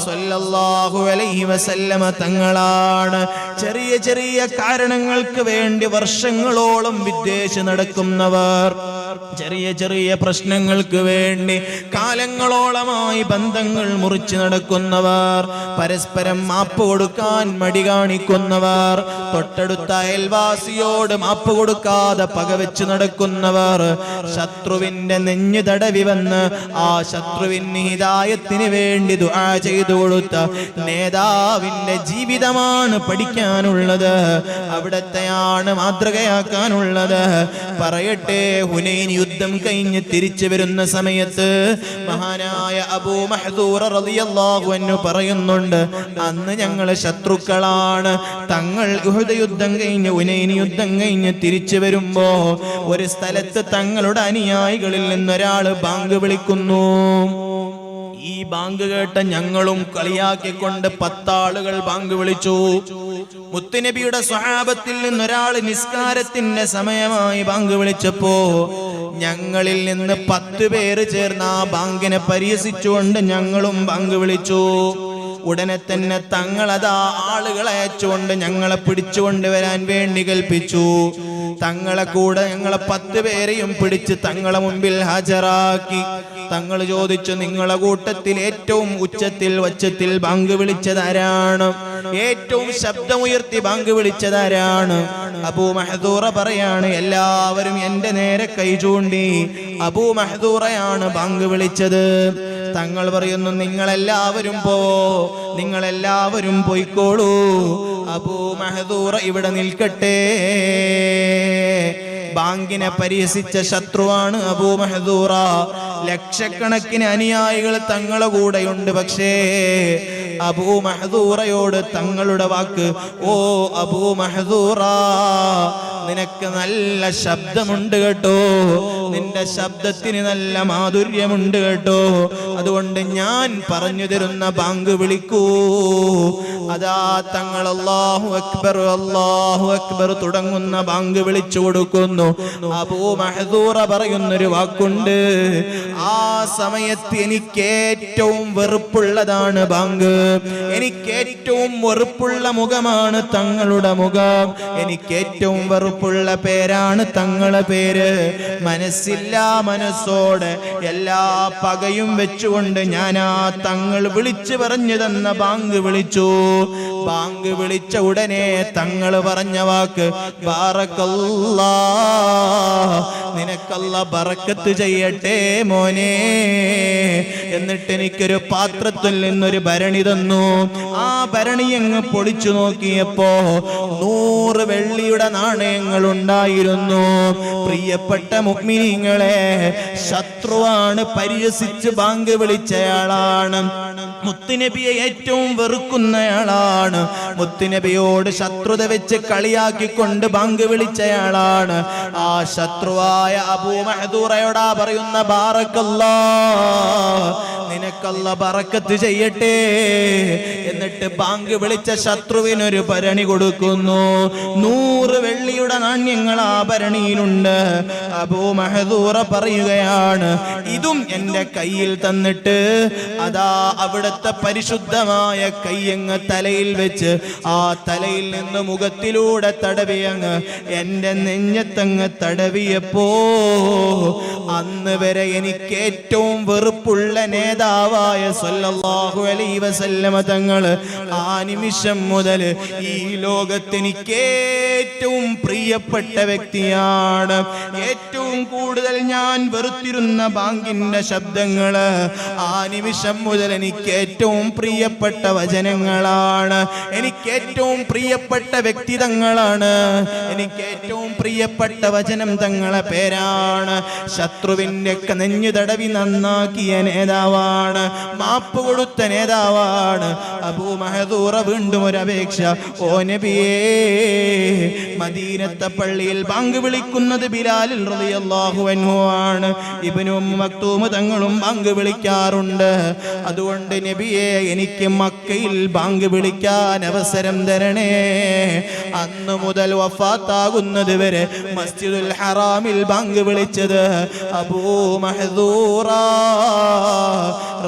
സ്വല്ലല്ലാഹു അലൈഹി വസല്ലമ തങ്ങളാണ്. ചെറിയ ചെറിയ കാരണങ്ങൾക്ക് വേണ്ടി വർഷങ്ങളോളം വിദ്വേഷം നടക്കുന്നവർ, ചെറിയ ചെറിയ പ്രശ്നങ്ങൾക്ക് വേണ്ടി കാലങ്ങളോളമായി ബന്ധങ്ങൾ മുറിച്ചു നടക്കുന്നവർ, പരസ്പരം മാപ്പ് കൊടുക്കാൻ മടി കാണിക്കുന്നവർ, തൊട്ടടുത്ത അയൽവാസിയോട് മാപ്പ് കൊടുക്കാതെ പകവെച്ച് നടക്കുന്നവർ, ശത്രുവിന്റെ നെഞ്ഞു തടവി വന്ന് ആ ശത്രുവിന് ഹിദായത്തിന് വേണ്ടി ദുആ ചെയ്തു കൊടുത്ത നേതാവിന്റെ ജീവിതമാണ് പഠിക്കാനുള്ളത്, അവിടത്തെയാണ് മാതൃകയാക്കാനുള്ളത്. പറയട്ടെ, ഹുനൈൻ യുദ്ധം കഴിഞ്ഞ് തിരിച്ചു വരുന്ന സമയത്ത് മഹാനായ അബൂ മഹ്ദൂറ റളിയല്ലാഹു അൻഹു പറയുന്നുണ്ട്, അന്ന് ഞങ്ങൾ ശത്രുക്കളാണ്. തങ്ങൾ ഉഹദ് യുദ്ധം കഴിഞ്ഞ് ഹുനൈൻ യുദ്ധം കഴിഞ്ഞ് തിരിച്ചു വരുമ്പോ ഒരു സ്ഥലത്ത് തങ്ങളുടെ അനുയായികളിൽ നിന്നൊരാൾ ബാങ്ക് വിളിക്കുന്നു. ഈ ബാങ്ക് കേട്ട ഞങ്ങളും കളിയാക്കിക്കൊണ്ട് 10 ആളുകൾ ബാങ്ക് വിളിച്ചു. മുത്തുനബിയുടെ സ്വഹാബത്തിൽ നിന്നൊരാൾ നിസ്കാരത്തിന്റെ സമയമായി ബാങ്ക് വിളിച്ചപ്പോ ഞങ്ങളിൽ നിന്ന് 10 പേര് ചേർന്ന് ആ ബാങ്കിനെ പരിഹസിച്ചുകൊണ്ട് ഞങ്ങളും ബാങ്ക് വിളിച്ചു. ഉടനെ തന്നെ തങ്ങളതാ ആളുകളെ അയച്ചുകൊണ്ട് ഞങ്ങളെ പിടിച്ചുകൊണ്ടുവരാൻ വേണ്ടി കൽപ്പിച്ചു. തങ്ങളെ കൂടെ ഞങ്ങളെ 10 പേരെയും പിടിച്ച് തങ്ങളെ മുമ്പിൽ ഹാജരാക്കി. തങ്ങൾ ചോദിച്ചു, നിങ്ങളെ കൂട്ടത്തിൽ ഏറ്റവും ഉച്ചത്തിൽ ബാങ്ക് വിളിച്ചതാരാണ്? ഏറ്റവും ശബ്ദമുയർത്തി ബാങ്ക് വിളിച്ചതാരാണ്? അബൂ മഹ്ദൂറ പറയാണ്, എല്ലാവരും എന്റെ നേരെ കൈ ചൂണ്ടി. അബൂ മഹ്ദൂറയാണ് ബാങ്ക് വിളിച്ചത്. തങ്ങൾ പറയുന്നു, നിങ്ങളെല്ലാവരും പോയിക്കോളൂ, അബൂ മഹ്ദൂറ ഇവിടെ നിൽക്കട്ടെ. ബാങ്കിനെ പരിഹസിച്ച ശത്രുവാണ് അബൂ മഹ്ദൂറ. ലക്ഷക്കണക്കിന് അനുയായികൾ തങ്ങളുടെ കൂടെയുണ്ട്. പക്ഷേ അബൂ മഹ്ദൂറയോട് തങ്ങളുടെ വാക്ക്, ഓ അബൂ മഹ്ദൂറ, നിനക്ക് നല്ല ശബ്ദമുണ്ട് കേട്ടോ, നിന്റെ ശബ്ദത്തിന് നല്ല മാധുര്യമുണ്ട് കേട്ടോ, അതുകൊണ്ട് ഞാൻ പറഞ്ഞു തരുന്ന ബാങ്ക് വിളിക്കൂ. അതാ തങ്ങൾ അല്ലാഹു അക്ബർ തുടങ്ങുന്ന ബാങ്ക് വിളിച്ചു കൊടുക്കുന്നു. അബൂ മഹ്ദൂറ പറയുന്നൊരു വാക്കുണ്ട്, ആ സമയത്ത് എനിക്ക് ഏറ്റവും വെറുപ്പുള്ളതാണ് ബാങ്ക്, എനിക്ക് ഏറ്റവും വെറുപ്പുള്ള മുഖമാണ് തങ്ങളുടെ മുഖം, എനിക്ക് ഏറ്റവും വെറുപ്പുള്ള പേരാണ് തങ്ങളുടെ പേര്. മനസ്സോടെ എല്ലാ പകയും വെച്ചുകൊണ്ട് ഞാൻ ആ തങ്ങൾ വിളിച്ചു പറഞ്ഞു തന്ന ബാങ്ക് വിളിച്ചു. ബാങ്ക് വിളിച്ച ഉടനെ തങ്ങൾ പറഞ്ഞ വാക്ക്, ബാറക്കല്ലാഹ്, നിനക്കല്ലാഹ് ബറക്കത്ത് ചെയ്യട്ടെ മോനെ. എന്നിട്ട് എനിക്കൊരു പാത്രത്തിൽ നിന്നൊരു ഭരണി തന്നു. ആ ഭരണി അങ്ങ് പൊളിച്ചു നോക്കിയപ്പോ 100 വെള്ളിയുടെ നാണയങ്ങൾ ഉണ്ടായിരുന്നു. പ്രിയപ്പെട്ട മുഅ്മിനീങ്ങളെ, ശത്രുവാണ്, പരിഹസിച്ച് ബാങ്ക് വിളിച്ചയാളാണ്, മുത്തുനബിയെ ഏറ്റവും വെറുക്കുന്നയാളാണ്, മുത്തുനബിയോട് ശത്രുത വെച്ച് കളിയാക്കിക്കൊണ്ട് ബാങ്ക് വിളിച്ചയാളാണ്. ആ ശത്രുവായ അബൂ മഹ്ദൂറയോടാ പറയുന്ന, ബാറക്കല്ലാഹ്, നിനക്കല്ലാഹ് ബറക്കത്ത് ചെയ്യട്ടെ. എന്നിട്ട് ബാങ്ക് വിളിച്ച ശത്രുവിനൊരു ഭരണി കൊടുക്കുന്നു. 100 വെള്ളിയുടെ നാണ്യങ്ങൾ ആ ഭരണിയിലുണ്ട്. അബൂ മഹ്ദൂറ പറയുകയാണ്, ഇതും എന്റെ കയ്യിൽ തന്നിട്ട് അതാ അവിടുത്തെ പരിശുദ്ധമായ കയ്യങ്ങ് തലയിൽ വെച്ച് ആ തലയിൽ നിന്ന് മുഖത്തിലൂടെ തടവിയങ്ങ് എന്റെ നെഞ്ഞത്തങ്ങ് തടവിയപ്പോ അന്ന് വരെ എനിക്ക് ഏറ്റവും വെറുപ്പുള്ള നേതാവായ സല്ലല്ലാഹു അലൈഹി വസല്ലമ തങ്ങൾ ആ നിമിഷം മുതൽ ഈ ലോകത്ത് എനിക്ക് ഏറ്റവും പ്രിയപ്പെട്ട വ്യക്തിയാണ്. ഏറ്റവും കൂടുതൽ ഞാൻ വെറുത്തിരുന്ന ബാങ്കിന്റെ ശബ്ദങ്ങള് ആ നിമിഷം മുതൽ എനിക്ക് ഏറ്റവും പ്രിയപ്പെട്ട വചനങ്ങളാണ്. എനിക്ക് ഏറ്റവും പ്രിയപ്പെട്ട വ്യക്തിത്വങ്ങളാണ്. എനിക്ക് ഏറ്റവും പ്രിയപ്പെട്ട വചനം തങ്ങളെ പേരാണ്. ശത്രുവിന്റെ ഒക്കെ നെഞ്ഞു തടവി നന്നാക്കിയ നേതാവാണ്. മാപ്പ് കൊടുത്ത നേതാവാണ്. അബൂ മഹദൂറ വീണ്ടും ഒരു അപേക്ഷ. ഓ നബിയേ, മദീനത്തെ പള്ളിയിൽ ബാങ്ക് വിളിക്കുന്നത് ബിലാൽ റളിയല്ലാഹു അൻഹു ആണ്. ഇബ്നു മക്തൂം തങ്ങളും ബാങ്ക് വിളിക്കാറുണ്ട്. അതുകൊണ്ട് നബിയേ, എനിക്ക് മക്കയിൽ ബാങ്ക് വിളിക്കാൻ അവസരം തരണേ. അന്ന് മുതൽ വഫാത്താകുന്നത് വരെ മസ്ജിദുൽ ഹറാമിൽ ബാങ്ക് വിളിച്ചത് അബൂ മഹദൂറ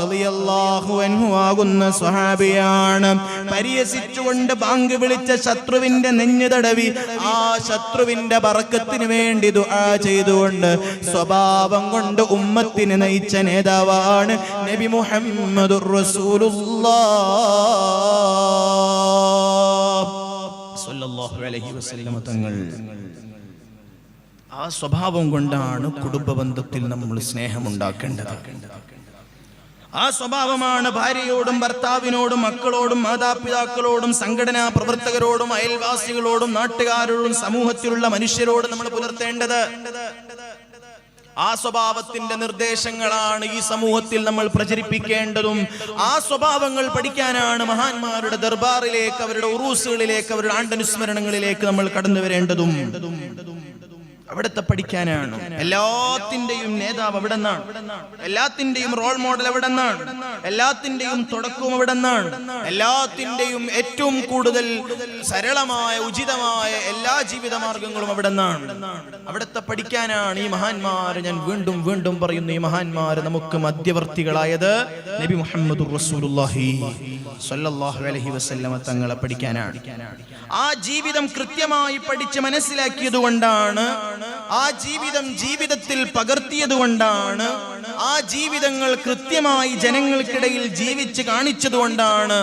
റളിയല്ലാഹു അൻഹു ആകുന്ന സ്വഹാബിയാണ്. പരിഹസിച്ചുകൊണ്ട് ബാങ്ക് വിളിച്ച ശത്രുവിന്റെ നെഞ്ഞു തടവി ആ ശത്രുവിന്റെ ബറക്കത്തിന് വേണ്ടി ദുആ ചെയ്തുകൊണ്ട് സ്വഭാവം കൊണ്ട് ഉമ്മത്തിനെ നയിച്ച നേതാവാണ് നബി മുഹമ്മദുർ റസൂലുള്ളാഹ് സ്വല്ലല്ലാഹു അലൈഹി വസല്ലം തങ്ങൾ. ആ സ്വഭാവം കൊണ്ടാണ് കുടുംബ ബന്ധത്തിൽ നമ്മൾ സ്നേഹമുണ്ടാക്കേണ്ടത്. ആ സ്വഭാവമാണ് ഭാര്യയോടും ഭർത്താവിനോടും മക്കളോടും മാതാപിതാക്കളോടും സംഘടനാ പ്രവർത്തകരോടും അയൽവാസികളോടും നാട്ടുകാരോടും സമൂഹത്തിലുള്ള മനുഷ്യരോടും നമ്മൾ പുലർത്തേണ്ടത്. ആ സ്വഭാവത്തിന്റെ നിർദ്ദേശങ്ങളാണ് ഈ സമൂഹത്തിൽ നമ്മൾ പ്രചരിപ്പിക്കേണ്ടതും. ആ സ്വഭാവങ്ങൾ പഠിക്കാനാണ് മഹാന്മാരുടെ ദർബാറിലേക്ക്, അവരുടെ ഉറൂസുകളിലേക്ക്, അവരുടെ ആണ്ടനുസ്മരണങ്ങളിലേക്ക് നമ്മൾ കടന്നു വരേണ്ടതും. അവിടത്തെ പഠിക്കാനാണ്. എല്ലാത്തിന്റെയും നേതാവ് അവിടെ നിന്നാണ്. എല്ലാത്തിന്റെയും റോൾ മോഡൽ അവിടെ നിന്നാണ്. എല്ലാത്തിന്റെയും തുടക്കവും അവിടെ നിന്നാണ്. എല്ലാത്തിന്റെയും ഏറ്റവും കൂടുതൽ സരളമായ ഉചിതമായ എല്ലാ ജീവിത മാർഗങ്ങളും അവിടെ നിന്നാണ്. അവിടത്തെ പഠിക്കാനാണ് ഈ മഹാന്മാര്. ഞാൻ വീണ്ടും വീണ്ടും പറയുന്നു, ഈ മഹാന്മാര് നമുക്ക് മധ്യവർത്തികളായത് നബി മുഹമ്മദുർ റസൂലുള്ളാഹി സ്വല്ലല്ലാഹു അലൈഹി വസല്ലം തങ്ങളെ പഠിക്കാനാണ്. ആ ജീവിതം കൃത്യമായി പഠിച്ച് മനസ്സിലാക്കിയത് കൊണ്ടാണ്, ആ ജീവിതം ജീവിതത്തിൽ പകർത്തിയത് കൊണ്ടാണ്, ആ ജീവിതങ്ങൾ കൃത്യമായി ജനങ്ങൾക്കിടയിൽ ജീവിച്ച് കാണിച്ചതുകൊണ്ടാണ്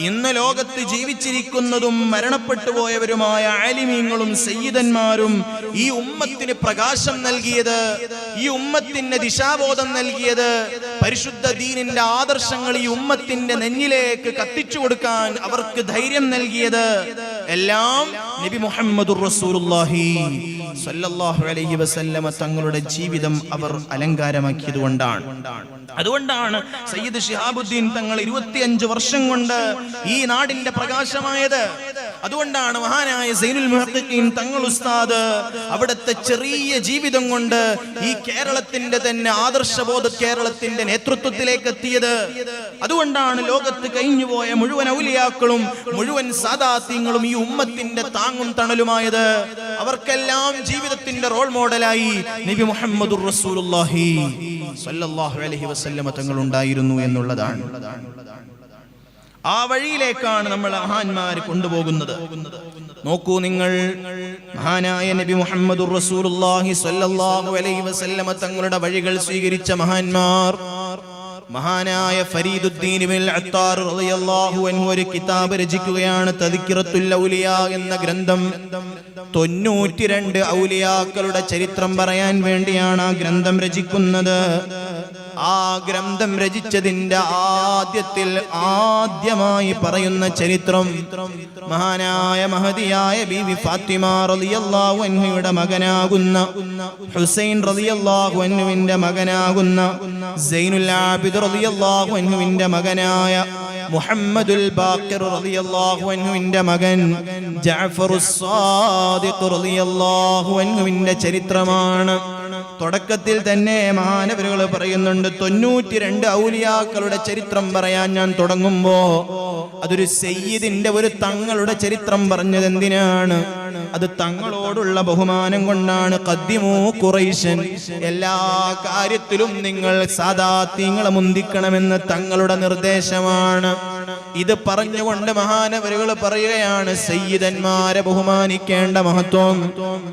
ഇന്ന് ലോകത്ത് ജീവിച്ചിരിക്കുന്നതും മരണപ്പെട്ടു പോയവരുമായ ആലിമീങ്ങളും സയ്യിദന്മാരും ഈ ഉമ്മത്തിന് പ്രകാശം നൽകിയത്, ഈ ഉമ്മത്തിന് ദിശാബോധം നൽകിയത്, പരിശുദ്ധ ദീനിന്റെ ആദർശങ്ങൾ ഈ ഉമ്മത്തിന്റെ നെഞ്ഞിലേക്ക് കത്തിച്ചു കൊടുക്കാൻ അവർക്ക് ധൈര്യം നൽകിയത് എല്ലാം നബി മുഹമ്മദുർ റസൂലുള്ളാഹി സ്വല്ലല്ലാഹു അലൈഹി വസല്ലമ തങ്ങളുടെ ജീവിതം അവർ അലങ്കാരമാക്കിയത് കൊണ്ടാണ്. അതുകൊണ്ടാണ് സയ്യിദ് ശിഹാബുദ്ദീൻ തങ്ങൾ 25 വർഷം കൊണ്ട് ഈ നാടിന്റെ പ്രകാശമായത്. അതുകൊണ്ടാണ് മഹാനായ സൈനുൽ മുഹഖഖീൻ തങ്ങൾ ഉസ്താദ് അവിടുത്തെ ചെറിയ ജീവിതം കൊണ്ട് ഈ കേരളത്തിന്റെ തന്നെ ആദർശബോധ കേരളത്തിന്റെ നേതൃത്വത്തിലേക്ക് എത്തിയത്. അതുകൊണ്ടാണ് ലോകത്ത് കഴിഞ്ഞുപോയ മുഴുവൻ ഔലിയാക്കളും മുഴുവൻ സാദാത്യങ്ങളും ഈ ഉമ്മത്തിന്റെ താങ്ങും തണലുമായത്. അവർക്കെല്ലാം ജീവിതത്തിന്റെ റോൾ മോഡലായി നബി മുഹമ്മദുർ റസൂലുള്ളാഹി സ്വല്ലല്ലാഹു അലൈഹി വസല്ലമ തങ്ങൾ ഉണ്ടായിരുന്നു എന്നുള്ളതാണ്. ആ വഴിയിലേക്കാണ് നമ്മൾ മഹാന്മാർ കൊണ്ടുപോകുന്നത്. നോക്കൂ നിങ്ങൾ, മഹാനായ നബി മുഹമ്മദുർ റസൂലുള്ളാഹി സ്വല്ലല്ലാഹു അലൈഹി വസല്ലമ തങ്ങളുടെ വഴികൾ സ്വീകരിച്ച മഹാന്മാർ. മഹാനായ ഫരീദുദ്ദീൻ ഇബ്നുൽ അത്താർ റളിയല്ലാഹു അൻഹു ഒരു കിതാബ് രചിക്കുകയാണ്, തദ്കിറത്തുൽ ഔലിയാ എന്ന ഗ്രന്ഥം. 92 ഔലിയാക്കളുടെ ചരിത്രം പറയാൻ വേണ്ടിയാണ് ആ ഗ്രന്ഥം രചിക്കുന്നത്. ആ ഗ്രന്ഥം രചിച്ചതിന്റെ ആദ്യമായി പറയുന്ന ചരിത്രം മഹാനായ മഹദിയായ ബീവി ഫാത്തിമ റളിയല്ലാഹു അൻഹയുടെ മകനാകുന്ന ഹുസൈൻ റളിയല്ലാഹു അൻഹുവിന്റെ മകനാകുന്ന സൈനുൽ ആബിദ് റളിയല്ലാഹു അൻഹുവിന്റെ മകനായ മുഹമ്മദുൽ ബാഖിർ റളിയല്ലാഹു അൻഹുവിന്റെ മകൻ ജഅഫറുസ് സാദിഖ് റളിയല്ലാഹു അൻഹുവിന്റെ ചരിത്രമാണ്. തുടക്കത്തിൽ തന്നെ മഹാനവരുകൾ പറയുന്നുണ്ട്, 92 ഔലിയാക്കളുടെ ചരിത്രം പറയാൻ ഞാൻ തുടങ്ങുമ്പോ അതൊരു സയ്യിദിന്റെ, ഒരു തങ്ങളുടെ ചരിത്രം പറഞ്ഞത് എന്തിനാണ്? അത് തങ്ങളോടുള്ള ബഹുമാനം കൊണ്ടാണ്. ഖദ്ദിമൂ ഖുറൈശൻ, എല്ലാ കാര്യത്തിലും നിങ്ങൾ സാദാത്യങ്ങളെ മുന്തിക്കണമെന്ന് തങ്ങളുടെ നിർദ്ദേശമാണ്. ഇത് പറഞ്ഞുകൊണ്ട് മഹാനവരുകൾ പറയുകയാണ്, സയ്യിദന്മാരെ ബഹുമാനിക്കേണ്ട മഹത്വം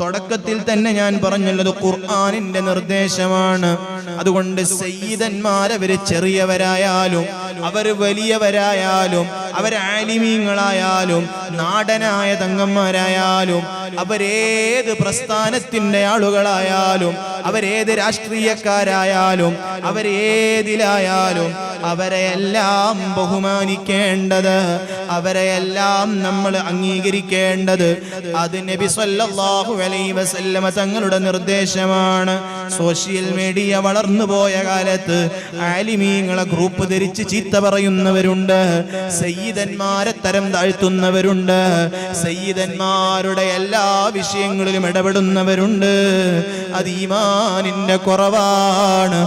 തുടക്കത്തിൽ തന്നെ ഞാൻ പറഞ്ഞുള്ളത് ഖുർആനിന്റെ നിർദ്ദേശമാണ്. അതുകൊണ്ട് സയ്യിദന്മാരവര് ചെറിയവരായാലും അവർ വലിയവരായാലും അവരാലിമീങ്ങളായാലും നാടനായ തങ്ങന്മാരായാലും അവരേത് പ്രസ്ഥാനത്തിന്റെ ആളുകളായാലും അവരേത് രാഷ്ട്രീയക്കാരായാലും അവരേതിലായാലും അവരെയെല്ലാം ബഹുമാനിക്കേണ്ടത്, അവരെയെല്ലാം നമ്മൾ അംഗീകരിക്കേണ്ടത് അത് നബി സല്ലല്ലാഹു അലൈഹി വസല്ലമ തങ്ങളുടെ നിർദ്ദേശമാണ്. സോഷ്യൽ മീഡിയ വളർന്നു പോയ കാലത്ത് ആലിമീങ്ങളെ ഗ്രൂപ്പ് ധരിച്ച് ചീത്ത പറയുന്നവരുണ്ട്, സയ്യിദന്മാരെ തരം താഴ്ത്തുന്നവരുണ്ട്, സയ്യിദന്മാരുടെ എല്ലാ വിഷയങ്ങളിലും ഇടപെടുന്നവരുണ്ട്. അത് ഈമാനിന്റെ കുറവാണ്.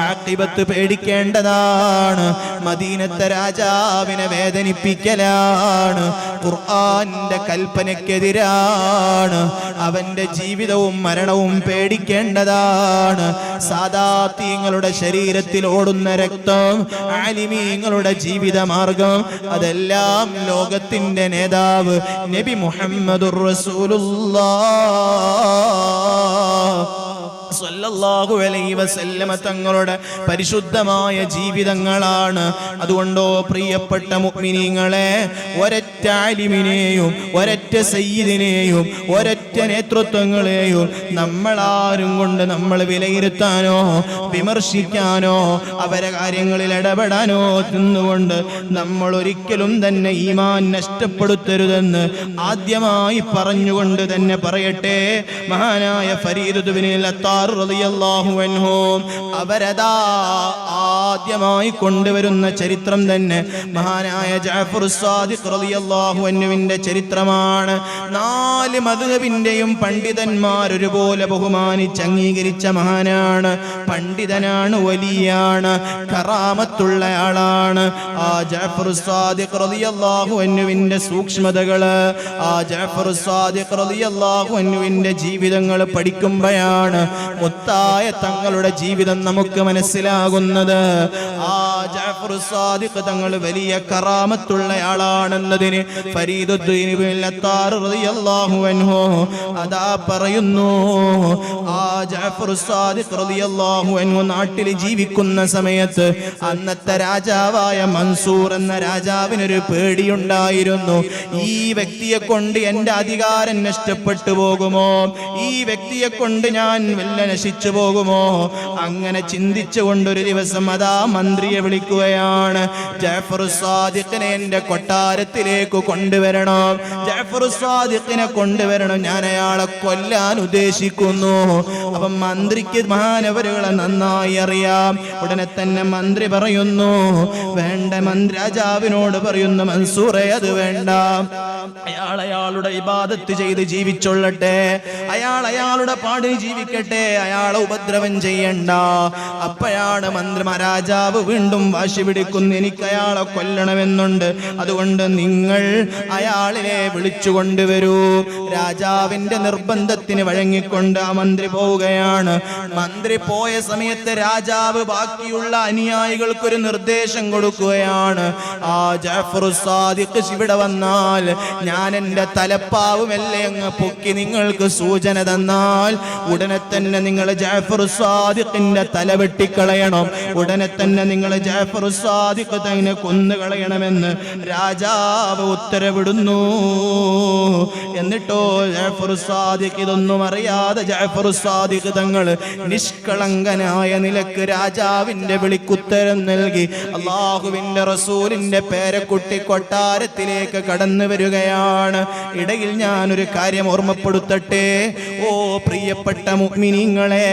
ആഖിബത്ത് പേടിക്കേണ്ടതാണ്. മദീനത്തെ രാജാവിനെ വേദനിപ്പിക്കലാണ്. ഖുർആന്റെ കൽപ്പനയ്ക്കെതിരാണ്. അവന്റെ ജീവിതവും മരണവും പേടിക്കേണ്ടതാണ്. സാദാത്യങ്ങളുടെ ശരീരത്തിൽ ഓടുന്ന രക്തം, ആലിമീങ്ങളുടെ ജീവിതമാർഗം, അതെല്ലാം ലോകത്തിന്റെ നേതാവ് നബി മുഹമ്മദുർ റസൂലുള്ളാഹ് സല്ലല്ലാഹു അലൈഹി വസല്ലമ തങ്ങളുടെ പരിശുദ്ധമായ ജീവിതങ്ങളാണ്. അതുകൊണ്ടോ പ്രിയപ്പെട്ട മുഅ്മിനീങ്ങളെ, ഒരൊറ്റ ആലിമിനെയും ഒരൊറ്റ സയ്യിദിനെയും ഒരൊറ്റ നേതൃത്വങ്ങളെയും നമ്മളാരും കൊണ്ട് നമ്മൾ വിലയിരുത്താനോ വിമർശിക്കാനോ അവരെ കാര്യങ്ങളിൽ ഇടപെടാനോ തിന്നുകൊണ്ട് നമ്മൾ ഒരിക്കലും തന്നെ ഈമാൻ നഷ്ടപ്പെടുത്തരുതെന്ന് ആദ്യമായി പറഞ്ഞുകൊണ്ട് തന്നെ പറയട്ടെ. മഹാനായ ഫരീദ് ഇബ്നുൽ അത്താർ റളിയല്ലാഹു അൻഹു അവരദാ ആദ്യമായി കൊണ്ടുവരുന്ന ചരിത്രം തന്നെ മഹാനായ ജഅഫർ സാദിഖ് റളിയല്ലാഹു അൻഹുവിന്റെ ചരിത്രമാണ്. 4 മദ്ഹബിന്റെയും പണ്ഡിതന്മാർ ഒരുപോലെ ബഹുമാനിച്ച് അംഗീകരിച്ച മഹാനാണ്. പണ്ഡിതനാണ്, വലിയാണ്, കറാമത്തുള്ള ആളാണ്. ആ ജഅഫർ സാദിഖ് റളിയല്ലാഹു അൻഹുവിന്റെ സൂക്ഷ്മതകള്, ആ ജഅഫർ സാദിഖ് റളിയല്ലാഹു അൻഹുവിന്റെ ജീവിതങ്ങൾ പഠിക്കുമ്പോഴാണ് മുത്തായ തങ്ങളുടെ ജീവിതം നമുക്ക് മനസ്സിലാകുന്നത്. ആ ജഅഫർ സാദിഖ് തങ്ങൾ വലിയ കറാമത്തുള്ള ആളാണെന്നതിന് ഫരീദുദ്ദീൻ ഇബ്നുൽ അത്താർ റളിയല്ലാഹു അൻഹു അതാ പറയുന്നു. ആ ജഅഫർ സാദിഖ് റളിയല്ലാഹു അൻഹു നാട്ടിൽ ജീവിക്കുന്ന സമയത്ത് അന്നത്തെ രാജാവായ മൻസൂർ എന്ന രാജാവിനൊരു പേടിയുണ്ടായിരുന്നു. ഈ വ്യക്തിയെ കൊണ്ട് എൻ്റെ അധികാരം നഷ്ടപ്പെട്ടു പോകുമോ, ഈ വ്യക്തിയെ കൊണ്ട് ഞാൻ വല്ല നശിച്ചു പോകുമോ? അങ്ങനെ ചിന്തിച്ചുകൊണ്ടൊരു ദിവസം അതാ മന്ത്രിയെ വിളിക്കുകയാണ്. ജഅഫർ സാദിഖിനെ എൻ്റെ കൊട്ടാരത്തിലേക്ക് കൊണ്ടുവരണം, ജഅഫർ സാദിഖിനെ കൊണ്ടുവരണം, ഞാൻ അയാളെ കൊല്ലാൻ ഉദ്ദേശിക്കുന്നു. അപ്പം മന്ത്രിക്ക് മഹാനവരുകളെ നന്നായി അറിയാം. ഉടനെ തന്നെ മന്ത്രി പറയുന്നു, വേണ്ട. മന്ത്രി രാജാവിനോട് പറയുന്നു, മൻസൂറെ അത് വേണ്ട, അയാളുടെ ഇബാദത്ത് ചെയ്ത് ജീവിച്ചൊള്ളട്ടെ, അയാളുടെ പാടിന് ജീവിക്കട്ടെ, അയാളെ ഉപദ്രവം ചെയ്യണ്ട. അപ്പോഴാണ് രാജാവ് വീണ്ടും വാശി പിടിക്കുന്നു, എനിക്ക് അയാളെ കൊല്ലണമെന്നുണ്ട്, അതുകൊണ്ട് നിങ്ങൾ അയാളെ വിളിച്ചു കൊണ്ടുവരൂ. രാജാവിന്റെ നിർബന്ധത്തിന് വഴങ്ങിക്കൊണ്ട് ആ മന്ത്രി പോവുകയാണ്. മന്ത്രി പോയ സമയത്ത് രാജാവ് ബാക്കിയുള്ള അനുയായികൾക്കൊരു നിർദ്ദേശം കൊടുക്കുകയാണ്. ആ ജഅഫർ സാദിഖ് ഇവിടെ വന്നാൽ ഞാൻ എൻ്റെ തലപ്പാവുമല്ലേ അങ്ങ് പൊക്കി നിങ്ങൾക്ക് സൂചന തന്നാൽ ഉടനെ തന്നെ നിങ്ങൾ ജഅഫർ സാദിഖിന്റെ തല വെട്ടിക്കളയണം, ഉടനെ തന്നെ നിങ്ങൾ ജഅഫർ സാദിഖ് തന്നെ കൊന്നുകളയണമെന്ന് രാജാവ് ഉത്തരവിടുന്നു. എന്നിട്ടോ ജഅഫർ സാദിഖ് ഇതൊന്നും അറിയാതെ ജഅഫർ സാദിഖ് തങ്ങൾ നിഷ്കളങ്കനായ നിലക്ക് രാജാവിന്റെ വിളിക്കുത്തരം നൽകി അല്ലാഹുവിന്റെ റസൂലിന്റെ പേരക്കുട്ടി കൊട്ടാരത്തിലേക്ക് കടന്നു വരികയാണ്. ഇടയിൽ ഞാനൊരു കാര്യം ഓർമ്മപ്പെടുത്തട്ടെ. ഓ പ്രിയപ്പെട്ട മുഅ്മിനീങ്ങളെ,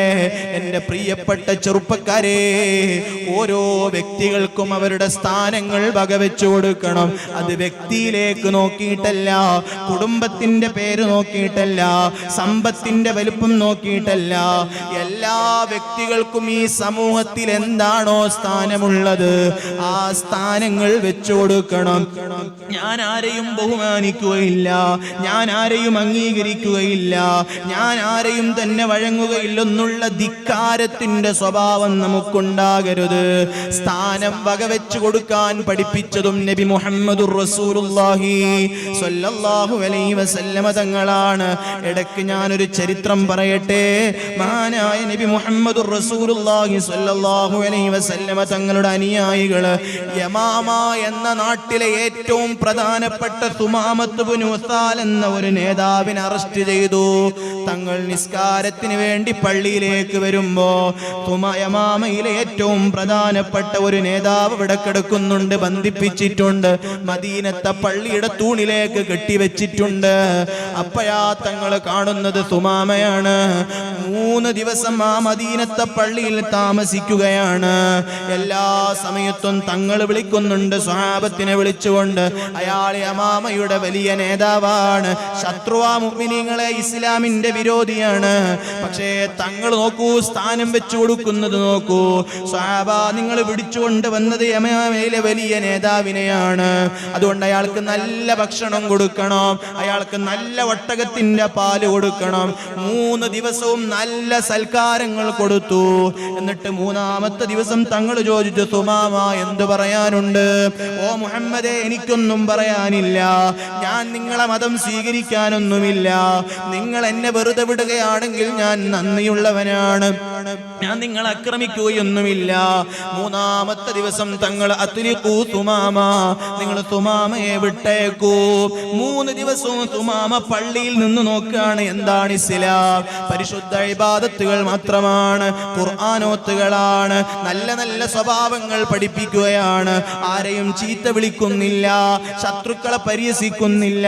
എൻ്റെ പ്രിയപ്പെട്ട ചെറുപ്പക്കാരെ, ഓരോ വ്യക്തികൾക്കും അവരുടെ സ്ഥാനങ്ങൾ വകവെച്ചു കൊടുക്കണം. അത് വ്യക്തിയിലേക്ക് നോക്കിയിട്ടല്ല, കുടുംബത്തിന്റെ പേര് നോക്കിയിട്ടല്ല, സമ്പത്തിന്റെ വലുപ്പം നോക്കിയിട്ടല്ല. എല്ലാ വ്യക്തികൾക്കും ഈ സമൂഹത്തിൽ എന്താണോ സ്ഥാനമുള്ളത് ആ സ്ഥാനങ്ങൾ വെച്ചു കൊടുക്കണം. ഞാൻ ആരെയും ബഹുമാനിക്കുകയില്ല, ഞാൻ ആരെയും അംഗീകരിക്കുകയില്ല, ഞാൻ ആരെയും തന്നെ വഴങ്ങുകയില്ലെന്നുള്ള ധിക്കാരത്തിന്റെ സ്വഭാവം നമുക്കുണ്ടാകരുത്. സ്ഥാനം വകവെച്ചു കൊടുക്കാൻ പഠിപ്പിച്ചതും നബി മുഹമ്മദുർ റസൂലുള്ളാഹി സ്വല്ലല്ലാഹു അലൈഹി വസല്ലമ തങ്ങളാണ്. ഇടയ്ക്ക് ഞാനൊരു ചരിത്രം പറയട്ടെ. മഹാനായ നബി മുഹമ്മദുർ റസൂലുള്ളാഹി സ്വല്ലല്ലാഹു അലൈഹി വസല്ലമ തങ്ങളുടെ അനുയായികൾ യമാമ എന്ന നാട്ടിലെ ഏറ്റവും പ്രധാനപ്പെട്ട സുമാമത്ത് ഇബ്നു ഉസാൽ എന്ന ഒരു നേതാവിനെ അറസ്റ്റ് ചെയ്തു. തങ്ങൾ നിസ്കാരത്തിന് വേണ്ടി പള്ളിയിലേക്ക് വരുമ്പോ യമാമയിലെ ഏറ്റവും പ്രധാനപ്പെട്ട ഒരു നേതാവ് ഇവിടെ കിടക്കുന്നുണ്ട്, ബന്ധിപ്പിച്ചിട്ടുണ്ട്, മദീനത്തെ പള്ളിയുടെ തൂണിലേക്ക് കെട്ടിവെച്ചിട്ടുണ്ട്. അപ്പയാ തങ്ങൾ കാണുന്നത് സുമാമയാണ്. 3 ദിവസം ആ മദീനത്തെ പള്ളിയിൽ താമസിക്കുകയാണ്. എല്ലാ സമയത്തും തങ്ങൾ വിളിക്കുന്നുണ്ട് സ്വഹാബത്തിനെ വിളിച്ചുകൊണ്ട്. അയാൾ യമാമയുടെ വലിയ നേതാവാണ്. ശത്രുവാ മുഅ്മിനീങ്ങളെ, ഇസ്ലാമിന്റെ വിരോധിയാണ്. പക്ഷേ തങ്ങൾ നോക്കൂ, സ്ഥാനം വെച്ചു കൊടുക്കുന്നത് നോക്കൂ. സ്വഹാബ, നിങ്ങൾ പിടിച്ചുകൊണ്ട് വന്നത് യമാമയിലെ വലിയ നേതാവിനെയാണ്. അതുകൊണ്ട് അയാൾക്ക് നല്ല ഭക്ഷണം കൊടുക്കണം, അയാൾക്ക് നല്ല ഒട്ടകത്തിന്റെ പാല് കൊടുക്കണം. 3 ദിവസവും നല്ല സൽക്കാരങ്ങൾ കൊടുത്തു. എന്നിട്ട് 3-ാമത്തെ ദിവസം തങ്ങൾ ചോദിച്ചു, സുമാമ എന്ത് പറയാനുണ്ട്? ഓ മുഹമ്മദേ, എനിക്കൊന്നും പറയാനില്ല. ഞാൻ നിങ്ങളെ മതം സ്വീകരിക്കാനൊന്നുമില്ല. നിങ്ങൾ എന്നെ വെറുതെ വിടുകയാണെങ്കിൽ ഞാൻ നന്ദിയുള്ളവനാണ്. ഞാൻ നിങ്ങളെ ആക്രമിക്കുകയൊന്നുമില്ല. 3-ാമത്തെ ദിവസം തങ്ങൾ അത്ലിഖൂ സുമാമ, നിങ്ങൾ സുമാമയെ വിട്ടേക്കൂ. 3 ദിവസവും സുമാമ പള്ളിയിൽ നിന്ന് നോക്കുകയാണ്. എന്താണ് ഇസ്ലാം? പരിശുദ്ധ ഇബാദത്തുകൾ മാത്രമാണ്, ഖുർആനോത്തുകളാണ്, നല്ല നല്ല സ്വഭാവങ്ങൾ പഠിപ്പിക്കുകയാണ്. ആരെയും ചീത്ത വിളിക്കുന്നില്ല, ശത്രുക്കളെ പരിഹസിക്കുന്നില്ല,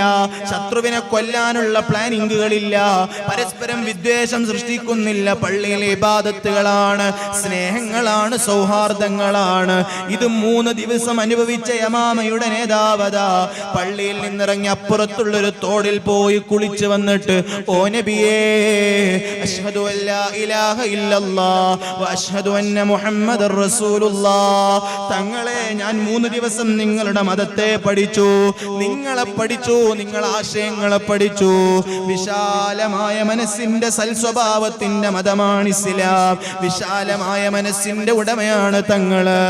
ശത്രുവിനെ കൊല്ലാനുള്ള പ്ലാനിങ്ങുകളില്ല, പരസ്പരം വിദ്വേഷം സൃഷ്ടിക്കുന്നില്ല. പള്ളിയിലെ ഇബാദത്തുകളാണ്, സ്നേഹങ്ങളാണ്, സൗഹാർദ്ദങ്ങളാണ്. ഇത് 3 ദിവസം അനുഭവിച്ച യമാമയുടെ നേതാവതാ പള്ളിയിൽ നിന്നിറങ്ങി അപ്പുറത്തുള്ളൊരു തോടിൽ പോയി കുളിച്ചു വന്നിട്ട്, ഓ നബിയേ, അശ്ഹദു അല്ലാ ഇലാഹ ഇല്ലല്ലാഹ് വ അശ്ഹദു അന്ന മുഹമ്മദർ റസൂലുള്ളാഹ്. തങ്ങളെ, ഞാൻ 3 ദിവസം നിങ്ങളുടെ മതത്തെ പഠിച്ചു, നിങ്ങളെ പഠിച്ചു, നിങ്ങളെ ആശയങ്ങളെ പഠിച്ചു. വിശാലമായ മനസ്സിന്റെ സൽസ്വഭാവത്തിന്റെ മതമാണ് ഇസ്ലാം. വിശാലമായ മനസ്സിന്റെ ഉടമയാണ് തങ്ങള്.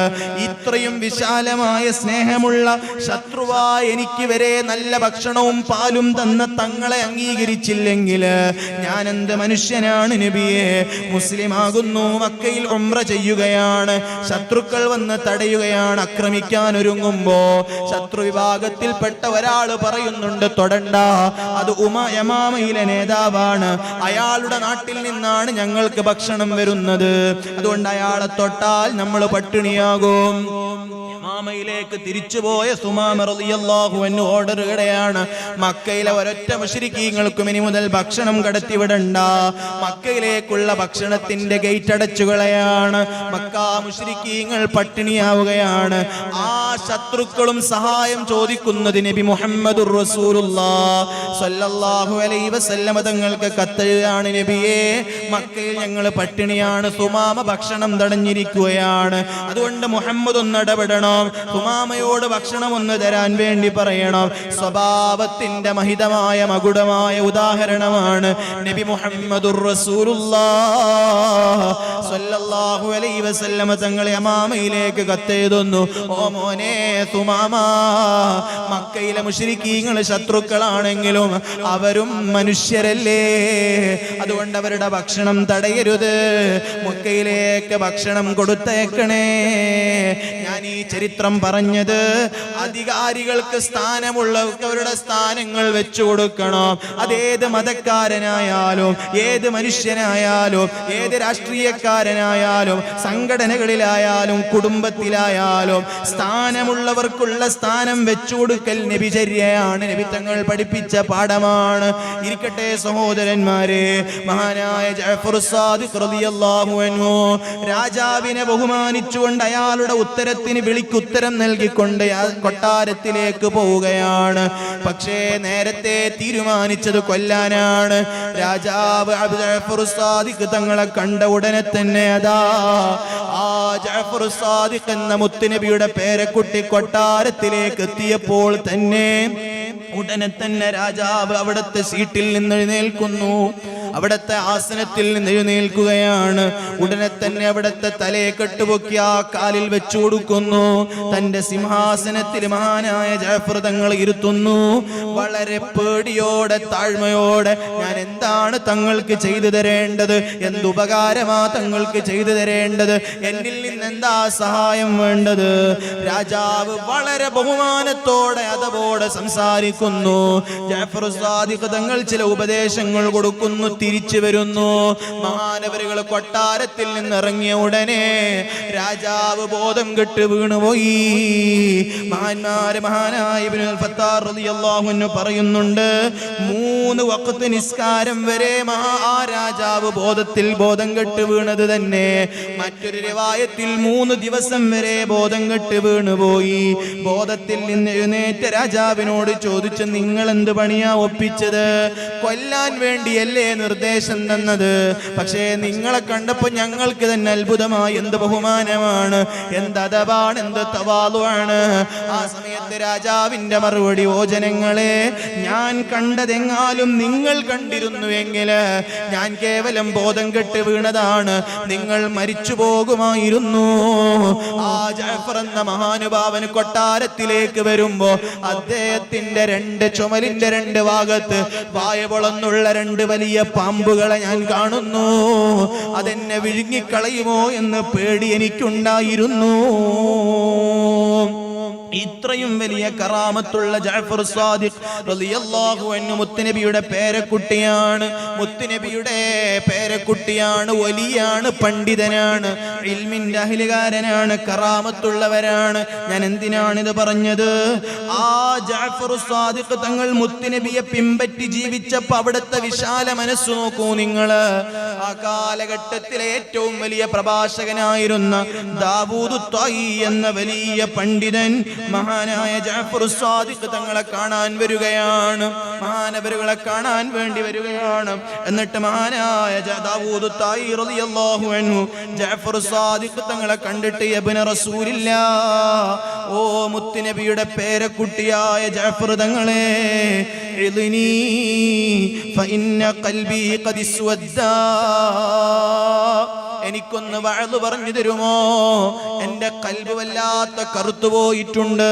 ഇത്രയും വിശാലമായ സ്നേഹമുള്ള ശത്രുവായ എനിക്ക് വരെ നല്ല ഭക്ഷണവും പാലും തന്ന തങ്ങളെ അംഗീകരിച്ചില്ലെങ്കിൽ ഞാൻ എന്ത് മനുഷ്യനാണ് നബിയെ? മുസ്ലിം ആകുന്നു, മക്കയിൽ ഉംറ ചെയ്യുകയാണ്, ശത്രുക്കൾ വന്ന് തടയുകയാണ്, ആക്രമിക്കാൻ ഒരുങ്ങുമ്പോ ശത്രു വിഭാഗത്തിൽപ്പെട്ട ഒരാൾ പറയുന്നുണ്ട്, തൊടണ്ട, അത് യമാമയിലെ നേതാവാണ്, അയാളുടെ നാട്ടിൽ നിന്നാണ് ഞങ്ങൾക്ക് ഭക്ഷണം വരുന്നത്, അതുകൊണ്ട് അയാളെ തൊട്ടാൽ നമ്മൾ പട്ടിണിയാകും. യമാമയിലേക്ക് തിരിച്ചുപോയ സുമാമ റളിയല്ലാഹു അൻഹു ഓർഡറുകയാണ്, മക്കയിലെ ഒരൊറ്റ മുശ്രിക്കീങ്ങൾക്കും ഇനി മുതൽ ഭക്ഷണം കടത്തിവിടണ്ട. മക്കയിലേക്കുള്ള ഭക്ഷണത്തിന്റെ ഗേറ്റ് അടച്ചുകളയാണ്. മക്ക മുശ്രിക്കീങ്ങൾ പട്ടിണിയാവുകയാണ്. ആ ശത്രുക്കളും സഹായം ചോദിക്കുന്നത് നബി മുഹമ്മദുർ റസൂലുള്ളാഹി സ്വല്ലല്ലാഹു അലൈഹി വസല്ലമ തങ്ങൾക്ക് കത്തെഴുതാണ്, നബിയേ, മക്കയിൽ ഞങ്ങൾ പട്ടിണിയാണ്, സുമാമ ഭക്ഷണം തടഞ്ഞിരിക്കുകയാണ്, അതുകൊണ്ട് മുഹമ്മദ് ഒന്ന് ഇടപെടണം, സുമാമയോട് ഭക്ഷണം ഒന്ന് തരാൻ വേണ്ടി പറയണം. സ്വഭാവത്തിന്റെ മഹിതമായ മകുടമായ ഉദാഹരണമാണ് നബി മുഹമ്മദുർ റസൂലുള്ളാഹി സ്വല്ലല്ലാഹു അലൈഹി വസല്ലമ തങ്ങൾ യമാമയിലേക്ക് കത്തെഴുതുന്നു, ഓ മോനെ സുമാമ, മക്കയിലെ മുശ്രിക്കീങ്ങൾ ശത്രുക്കളാണെങ്കിലും അവരും മനുഷ്യരല്ലേ, അതുകൊണ്ട് അവരുടെ ഭക്ഷണം തടയരുത്, മക്കയിലേക്ക് ഭക്ഷണം കൊടുത്തേക്കണേ. ഞാൻ ഈ ചരിത്രം പറഞ്ഞത് അധികാരികൾക്ക് സ്ഥാനമുള്ളവർക്ക് അവരുടെ സ്ഥാനങ്ങൾ വെച്ചു കൊടുക്കണം. അതേത് മതക്കാരനായാലും, ഏത് മനുഷ്യനായാലും, ഏത് രാഷ്ട്രീയക്കാരനായാലും, സംഘടനകളിലായാലും, കുടുംബത്തിലായാലും സ്ഥാനമുള്ളവർക്കുള്ള സ്ഥാനം വെച്ചു കൊടുക്കൽ നബിചര്യയാണ്, നബി തങ്ങൾ പഠിപ്പിച്ച പാഠമാണ്. ഇരിക്കട്ടെ സഹോദരന്മാരെ, മഹാനായ ജഅഫർ സാദിഖ് റളിയല്ലാഹു അൻഹു രാജാവിനെ ബഹുമാനിച്ചുകൊണ്ട് അയാളുടെ ഉത്തരത്തിന് വിളിക്കുത്തരം നൽകിക്കൊണ്ട് കൊട്ടാരത്തിലേക്ക് പോവുകയാണ്. പക്ഷേ നേരത്തെ തീരുമാനിച്ചത് കൊല്ലാനാണ്. രാജാവ് ജഅഫർ സാദിഖ് തങ്ങളെ കണ്ട ഉടനെ തന്നെ അതാ ആ ജഅഫർ സാദിഖ് എന്ന മുത്തുനബിയുടെ പേരക്കുട്ടി കൊട്ടാരത്തിലേക്ക് എത്തിയപ്പോൾ തന്നെ ഉടനെ തന്നെ രാജാവ് അവിടുത്തെ സീറ്റിൽ നിന്ന് എഴുന്നേൽക്കുന്നു. അവിടുത്തെ ആസനത്തിൽ നിന്ന് എഴുന്നേൽക്കുകയാണ്. ഉടനെ തന്നെ അവിടുത്തെ തലയെ കെട്ടുപൊക്കി ആ കാലിൽ വെച്ചു കൊടുക്കുന്നു. തന്റെ സിംഹാസനത്തിൽ മഹാനായ ജഅഫർ തങ്ങൾ ഇരുത്തുന്നു. വളരെ പേടിയോടെ താഴ്മയോടെ, ഞാൻ എന്താണ് തങ്ങൾക്ക് ചെയ്തു തരേണ്ടത്, എന്തുപകാരമാ തങ്ങൾക്ക് ചെയ്തു തരേണ്ടത്, എന്നിൽ നിന്ന് എന്താ സഹായം വേണ്ടത്? രാജാവ് വളരെ ബഹുമാനത്തോടെ അതവോടെ സംസാരിക്കുന്നു. ജഅഫർ സാദിഖ് തങ്ങൾ ചില ഉപദേശങ്ങൾ കൊടുക്കുന്നു, തിരിച്ചു വരുന്നു. മഹാനവരുകൾ കൊട്ടാരത്തിൽ നിന്ന് ഇറങ്ങിയ ഉടനെ രാജാവ് ബോധം കെട്ട് വീണുപോയി. മഹാനായ ഇബ്നുൽ ഫത്താർ റളിയല്ലാഹു അൻഹു പറയുന്നുണ്ട്, 3 വഖ്ത് നിസ്കാരം വരെ ആ രാജാവ് ബോധം കെട്ട് വീണത് തന്നെ. മറ്റൊരു റിവായത്തിൽ 3 ദിവസം വരെ ബോധം കെട്ട് വീണുപോയി. ബോധത്തിൽ നിന്ന് എഴുന്നേറ്റ രാജാവിനോട് ചോദിച്ചു, നിങ്ങൾ എന്ത് പണിയാ ഒപ്പിച്ചത്? കൊല്ലാൻ വേണ്ടിയല്ലേ നിർദ്ദേശം തന്നത്? പക്ഷേ നിങ്ങളെ കണ്ടപ്പോ ഞങ്ങൾക്ക് തന്നെ അത്ഭുതമായി. എന്ത് ബഹുമാനമാണ്, എന്ത് അദബാണ്, എന്ത് തവാളുവാണ്. ആ സമയത്ത് രാജാവിന്റെ മറുപടി, ഓ ജനങ്ങളെ, ഞാൻ കണ്ടതെങ്ങാലും നിങ്ങൾ കണ്ടിരുന്നുവെങ്കിൽ ഞാൻ കേവലം ബോധം കെട്ട് വീണതാണ്, നിങ്ങൾ മരിച്ചു പോകുമായിരുന്നു. ആ ജഅഫർ എന്ന മഹാനുഭാവന് കൊട്ടാരത്തിലേക്ക് വരുമ്പോ അദ്ദേഹത്തിന്റെ 2 ചുമലിന്റെ 2 ഭാഗത്ത് വായ പൊളന്നുള്ള 2 വലിയ പാമ്പുകളെ ഞാൻ കാണുന്നു. അതെന്നെ വിഴുങ്ങിക്കളയുമോ എന്ന് പേടി എനിക്കുണ്ടായിരുന്നു. ഇത്രയും വലിയ കറാമത്തുള്ള ജഅഫർ സാദിഖ് റളിയല്ലാഹു അൻഹു മുത്തുനബിയുടെ പേരക്കുട്ടിയാണ്. മുത്തുനബിയുടെ പേരക്കുട്ടിയാണ്, വലിയാണ്, പണ്ഡിതനാണ്, ഇൽമിന്റെ അഹ്ലുകാരനാണ്, കറാമത്തുള്ളവരാണ്. ഞാൻ എന്തിനാണ് ഇത് പറഞ്ഞത്? ആ ജഅഫർ സാദിഖ് തങ്ങൾ മുത്തുനബിയെ പിൻപറ്റി ജീവിച്ചപ്പോൾ അവിടുത്തെ വിശാല മനസ്സ് നോക്കൂ നിങ്ങൾ. ആ കാലഘട്ടത്തിലെ ഏറ്റവും വലിയ പ്രഭാഷകനായിരുന്ന ദാവൂദ് ത്വായി എന്ന വലിയ പണ്ഡിതൻ മഹാനായ ജഅഫർ സാദിഖ് തങ്ങളെ കാണാൻ വരികയാണ്. മഹാനവരുകളെ കാണാൻ വേണ്ടി വരികയാണ്. എന്നിട്ട് മഹാനായ ദാവൂദ് ത്വായി റളിയല്ലാഹു അൻഹു ജഅഫർ സാദിഖ് തങ്ങളെ കണ്ടിട്ട്, ഇബ്നു റസൂലില്ലാഹ്, ഓ മുത്തുനബിയുടെ പേരക്കുട്ടിയായ ജഅഫർ തങ്ങളെ, ഇദ്നി ഫഇന്ന ഖൽബി ഖദ് ഇസ്വദ്ദാ, എനിക്കൊന്ന് വഅദ് പറഞ്ഞു തരുമോ? എന്റെ കൽബ് വല്ലാത്ത കറുത്തുപോയിട്ടുണ്ട്,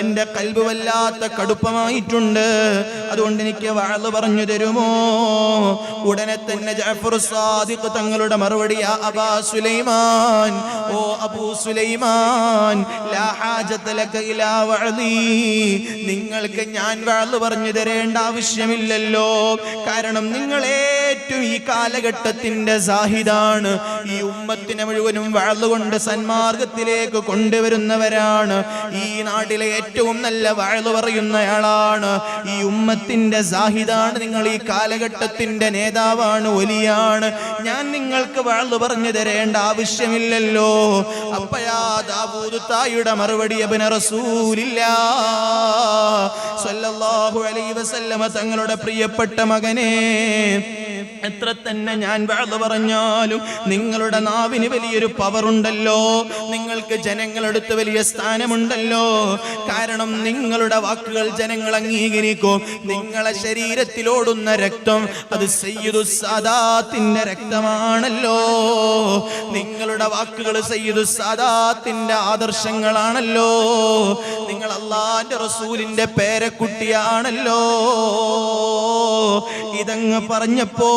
എന്റെ കൽബ് വല്ലാത്ത കടുപ്പമായിട്ടുണ്ട്, അതുകൊണ്ട് എനിക്ക് വഅദ് പറഞ്ഞു തരുമോ? ഉടനെ തന്നെ ജഅഫർ സാദിഖ് തങ്ങളുടെ മറുപടി, യാ അബാ സുലൈമാൻ, ഓ അബൂ സുലൈമാൻ, ലാ ഹാജത ലക ഇലാ വഅദി, നിങ്ങൾക്ക് ഞാൻ വഅദ് പറഞ്ഞു തരേണ്ട ആവശ്യമില്ലല്ലോ. കാരണം നിങ്ങൾ ഏറ്റവും ഈ കാലഘട്ടത്തിന്റെ സാഹിദാണ്. ഈ ഉമ്മത്തിനെ മുഴുവനും വഅദ് കൊണ്ട് സന്മാർഗത്തിലേക്ക് കൊണ്ടുവരുന്നവരാണ്. ഈ നാട്ടിലെ ഏറ്റവും നല്ല വഅദ് പറയുന്നയാളാണ്. ഈ ഉമ്മത്തിന്റെ സാഹിദാണ്. നിങ്ങൾ ഈ കാലഘട്ടത്തിന്റെ നേതാവാണ്, വലിയാണ്. ഞാൻ നിങ്ങൾക്ക് വഅദ് പറഞ്ഞു തരേണ്ട ആവശ്യമില്ലല്ലോ. അപ്പയാ ദാവൂദ് തായുടെ മറുപടി, ഇബ്നു റസൂലില്ലാഹ് സ്വല്ലല്ലാഹു അലൈഹി വസല്ലമ തങ്ങളുടെ പ്രിയപ്പെട്ട മകനെ, എത്ര തന്നെ ഞാൻ വഅദ് പറഞ്ഞാലും നിങ്ങളുടെ നാവിന് വലിയൊരു പവറുണ്ടല്ലോ, നിങ്ങൾക്ക് ജനങ്ങളെടുത്ത് വലിയ സ്ഥാനമുണ്ടല്ലോ. കാരണം നിങ്ങളുടെ വാക്കുകൾ ജനങ്ങൾ അംഗീകരിക്കും. നിങ്ങളെ ശരീരത്തിലോടുന്ന രക്തം അത് സയ്യിദുസ് സാദാത്തിന്റെ രക്തമാണല്ലോ. നിങ്ങളുടെ വാക്കുകൾ സയ്യിദുസ് സാദാത്തിന്റെ ആദർശങ്ങളാണല്ലോ. നിങ്ങൾ അല്ലാഹുവിന്റെ റസൂലിന്റെ പേരക്കുട്ടിയാണല്ലോ. ഇതങ്ങ് പറഞ്ഞപ്പോ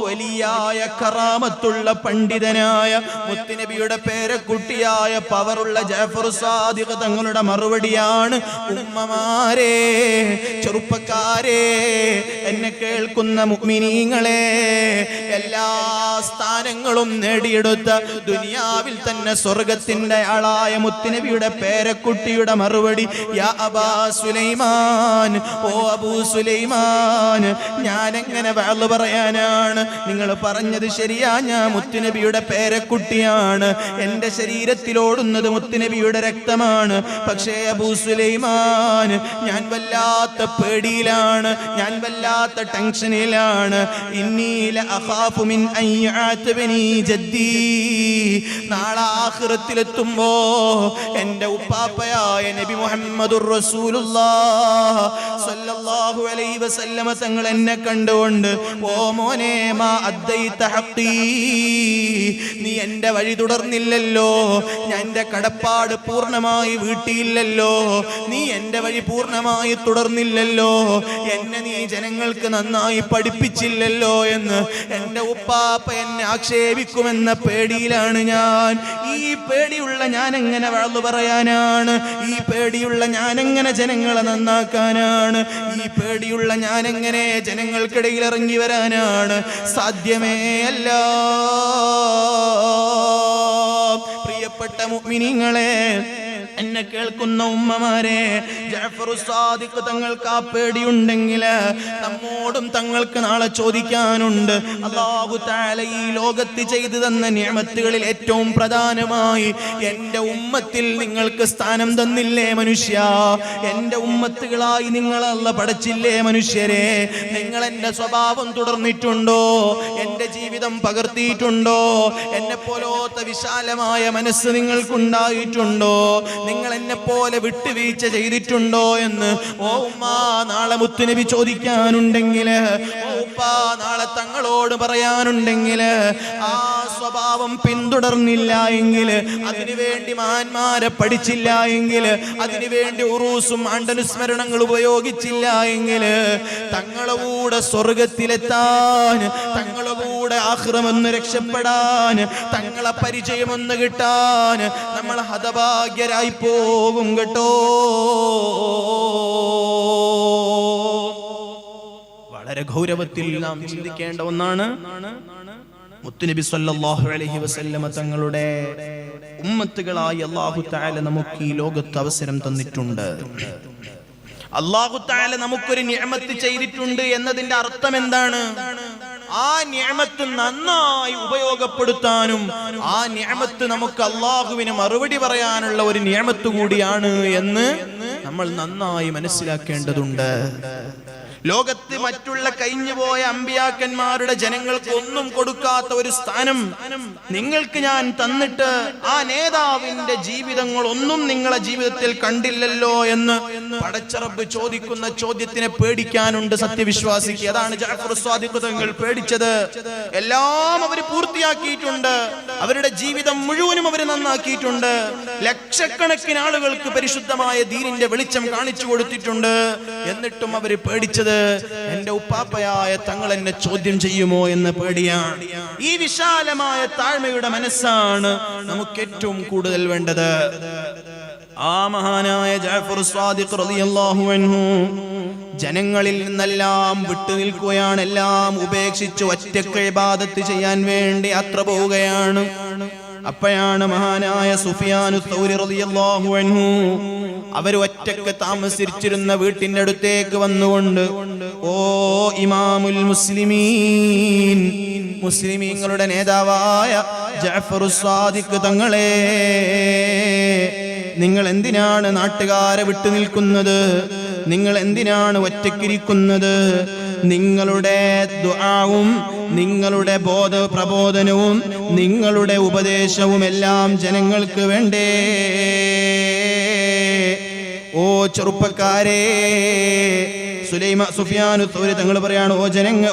വലിയായ കറാമത്തുള്ള പണ്ഡിതനായ മുത്തുനബിയുടെ പേരക്കുട്ടിയായ പവറുള്ള ജഅഫർ സാദിഖ് തങ്ങളുടെ മറുപടിയാണ്, ഉമ്മമാരെ, ചെറുപ്പക്കാരെ, എന്നെ കേൾക്കുന്ന മുഅ്മിനീങ്ങളെ, എല്ലാ സ്ഥാനങ്ങളും നേടിയെടുത്ത ദുനിയാവിൽ തന്നെ സ്വർഗത്തിന്റെ ആളായ മുത്തുനബിയുടെ പേരക്കുട്ടിയുടെ മറുപടി, യാ അബാ സുലൈമാൻ, ഓ അബൂ സുലൈമാൻ, ഞാൻ എങ്ങനെ വഅദ് പറയാനാണ്? നിങ്ങൾ പറഞ്ഞത് ശരിയാ, ഞാൻ മുത്തുനബിയുടെ പേരക്കുട്ടിയാണ്, എന്റെ ശരീരത്തിലോടുന്നത് മുത്തുനബിയുടെ രക്തമാണ്. പക്ഷേ അബൂ സുലൈമാൻ, ഞാൻ വല്ലാത്ത പേടിയിലാണ്, ഞാൻ വല്ലാത്ത ടെൻഷനിലാണ്. ഇന്നി ലഅഖാഫു മിൻ അൻ യഅതബനി ജദ്ദി, നാളെ ആഖിറത്തിലെത്തുമ്പോ എന്റെ ഉപ്പാപ്പയായ നബി മുഹമ്മദുർ റസൂലുള്ളാഹ് സ്വല്ലല്ലാഹു അലൈഹി വസല്ലമ തങ്ങൾ എന്നെ കണ്ടുകൊണ്ട്, ഓ മോനെ, മാ അദ്ദൈത ഹഖീ, നീ എന്റെ വഴി തുടർന്നില്ലല്ലോ, ഞാൻ എന്റെ കടപ്പാട് പൂർണ്ണമായി വീട്ടിയില്ലല്ലോ, നീ എന്റെ വഴി പൂർണ്ണമായി തുടർന്നില്ലല്ലോ, എന്നെ നീ ജനങ്ങൾക്ക് നന്നായി പഠിപ്പിച്ചില്ലല്ലോ എന്ന് എന്റെ ഉപ്പാപ്പ എന്നെ ആക്ഷേപിക്കുമെന്ന പേടിയിലാണ് ഞാൻ. ഈ പേടിയുള്ള ഞാൻ എങ്ങനെ വഅ്ള് പറയാനാണ്? ഈ പേടിയുള്ള ഞാൻ എങ്ങനെ ജനങ്ങളെ നന്നാക്കാനാണ്? ഈ പേടിയുള്ള ഞാൻ എങ്ങനെ ജനങ്ങൾക്കിടയിൽ ഇറങ്ങി വരാനാണ്? സാധ്യമേ അല്ല. പ്രിയപ്പെട്ട മുഅ്മിനീങ്ങളെ, എന്നെ കേൾക്കുന്ന ഉമ്മമാരെ, ജഅഫർ സാദിഖ് തങ്ങൾക്ക് ആ പേടിയുണ്ടെങ്കിൽ നമ്മോടും തങ്ങൾക്ക് നാളെ ചോദിക്കാനുണ്ട്. അല്ലാഹു തആല ഈ ലോകത്ത് ചെയ്തു തന്ന നിഅമത്തുകളിൽ ഏറ്റവും പ്രധാനമായി എന്റെ ഉമ്മത്തിൽ നിങ്ങൾക്ക് സ്ഥാനം തന്നില്ലേ മനുഷ്യ? എന്റെ ഉമ്മത്തുകളായി നിങ്ങൾ അല്ലാഹു പടച്ചില്ലേ മനുഷ്യരെ? നിങ്ങൾ എന്റെ സ്വഭാവം തുടർന്നിട്ടുണ്ടോ? എന്റെ ജീവിതം പകർത്തിയിട്ടുണ്ടോ? എന്നെ പോലത്തെ വിശാലമായ മനസ്സ് നിങ്ങൾക്കുണ്ടായിട്ടുണ്ടോ? നിങ്ങൾ എന്നെ പോലെ വിട്ടുവീഴ്ച ചെയ്തിട്ടുണ്ടോ എന്ന് ഓ ഉമ്മ നാളെ മുത്തുനബി ചോദിക്കാനുണ്ടെങ്കിൽ, ഓ ഉപ്പ നാളെ തങ്ങളോട് പറയാനുണ്ടെങ്കിൽ, ആ സ്വഭാവം പിന്തുടർന്നില്ല എങ്കിൽ, അതിനുവേണ്ടി മഹാന്മാരെ പഠിച്ചില്ല എങ്കിൽ, അതിനുവേണ്ടി ഉറൂസും ആണ്ടനുസ്മരണങ്ങൾ ഉപയോഗിച്ചില്ല എങ്കിൽ, തങ്ങളെ കൂടെ സ്വർഗത്തിലെത്താൻ, തങ്ങളെ കൂടെ ആഖിറമെന്ന് രക്ഷപ്പെടാൻ, തങ്ങളെ പരിചയമൊന്ന് കിട്ടാൻ നമ്മൾ ഹതഭാഗ്യരായി പോകും കേട്ടോ. വളരെ ഗൗരവത്തിൽ നാം ചിന്തിക്കേണ്ട ഒന്നാണ്. മുത്തുനബി സല്ലല്ലാഹു അലൈഹി വസല്ലമ തങ്ങളുടെ ഉമ്മത്തുകളായി അല്ലാഹു തആല നമുക്ക് ഈ ലോകത്ത് അവസരം തന്നിട്ടുണ്ട്. അല്ലാഹു തആല നമുക്കൊരു നിഅമത്ത് ചെയ്തിട്ടുണ്ട് എന്നതിന്റെ അർത്ഥം എന്താണ്? ആ നിഅമത്ത് നന്നായി ഉപയോഗപ്പെടുത്താനും ആ നിഅമത്ത് നമുക്ക് അല്ലാഹുവിന് മറുപടി പറയാനുള്ള ഒരു നിഅമത്ത് കൂടിയാണ് എന്ന് നമ്മൾ നന്നായി മനസ്സിലാക്കേണ്ടതുണ്ട്. ലോകത്ത് മറ്റുള്ള കഴിഞ്ഞുപോയ അമ്പിയാക്കന്മാരുടെ ജനങ്ങൾക്ക് ഒന്നും കൊടുക്കാത്ത ഒരു സ്ഥാനം നിങ്ങൾക്ക് ഞാൻ തന്നിട്ട് ആ നേതാവിന്റെ ജീവിതങ്ങളൊന്നും നിങ്ങളെ ജീവിതത്തിൽ കണ്ടില്ലല്ലോ എന്ന് പടച്ച റബ്ബ് ചോദിക്കുന്ന ചോദ്യത്തിനെ പേടിക്കാനുണ്ട് സത്യവിശ്വാസിക്ക്. അതാണ് ജഅഫർ സാദിഖ് തങ്ങൾ പേടിച്ചത്. എല്ലാം അവർ പൂർത്തിയാക്കിയിട്ടുണ്ട്, അവരുടെ ജീവിതം മുഴുവനും അവർ നന്നാക്കിയിട്ടുണ്ട്, ലക്ഷക്കണക്കിന് ആളുകൾക്ക് പരിശുദ്ധമായ ദീനിന്റെ വെളിച്ചം കാണിച്ചു കൊടുത്തിട്ടുണ്ട്. എന്നിട്ടും അവർ പേടിച്ചത് എന്റെ ഉപ്പാപ്പയായ തങ്ങൾ എന്നെ ചോദ്യം ചെയ്യുമോ എന്ന പേടിയാണ്. ഈ വിശാലമായ താഴ്മയുടെ മനസ്സാണ് നമുക്ക് ഏറ്റവും കൂടുതൽ വേണ്ടത്. ആ മഹാനായ ജഅഫർ സാദിഖ് റളിയല്ലാഹു അൻഹു ജനങ്ങളിൽ നിന്നെല്ലാം വിട്ടുനിൽക്കുകയാണ്, എല്ലാം ഉപേക്ഷിച്ച് ഒറ്റയ്ക്ക് ഇബാദത്ത് ചെയ്യാൻ വേണ്ടി യാത്ര പോവുകയാണ്. അപ്പോഴാണ് മഹാനായ സുഫിയാനു സൗരി റളിയല്ലാഹു അൻഹു അവർ ഒറ്റയ്ക്ക് താമസിച്ചിരുന്ന വീട്ടിന്റെ അടുത്തേക്ക് വന്നുകൊണ്ട്, ഓ ഇമാമുൽ മുസ്ലിമീൻ, മുസ്ലിമീങ്ങളുടെ നേതാവായ ജഅഫർ സാദിഖ് തങ്ങളെ, നിങ്ങൾ എന്തിനാണ് നാട്ടുകാരെ വിട്ടു നിൽക്കുന്നത്? നിങ്ങൾ എന്തിനാണ് ഒറ്റയ്ക്കിരിക്കുന്നത്? നിങ്ങളുടെ ദുആവും നിങ്ങളുടെ പ്രബോധനവും നിങ്ങളുടെ ഉപദേശവും എല്ലാം ജനങ്ങൾക്ക് വേണ്ടേ? ഓ ചെറുപ്പക്കാരെ, സുഫിയാനു സൗരി തങ്ങൾ പറയാണ്,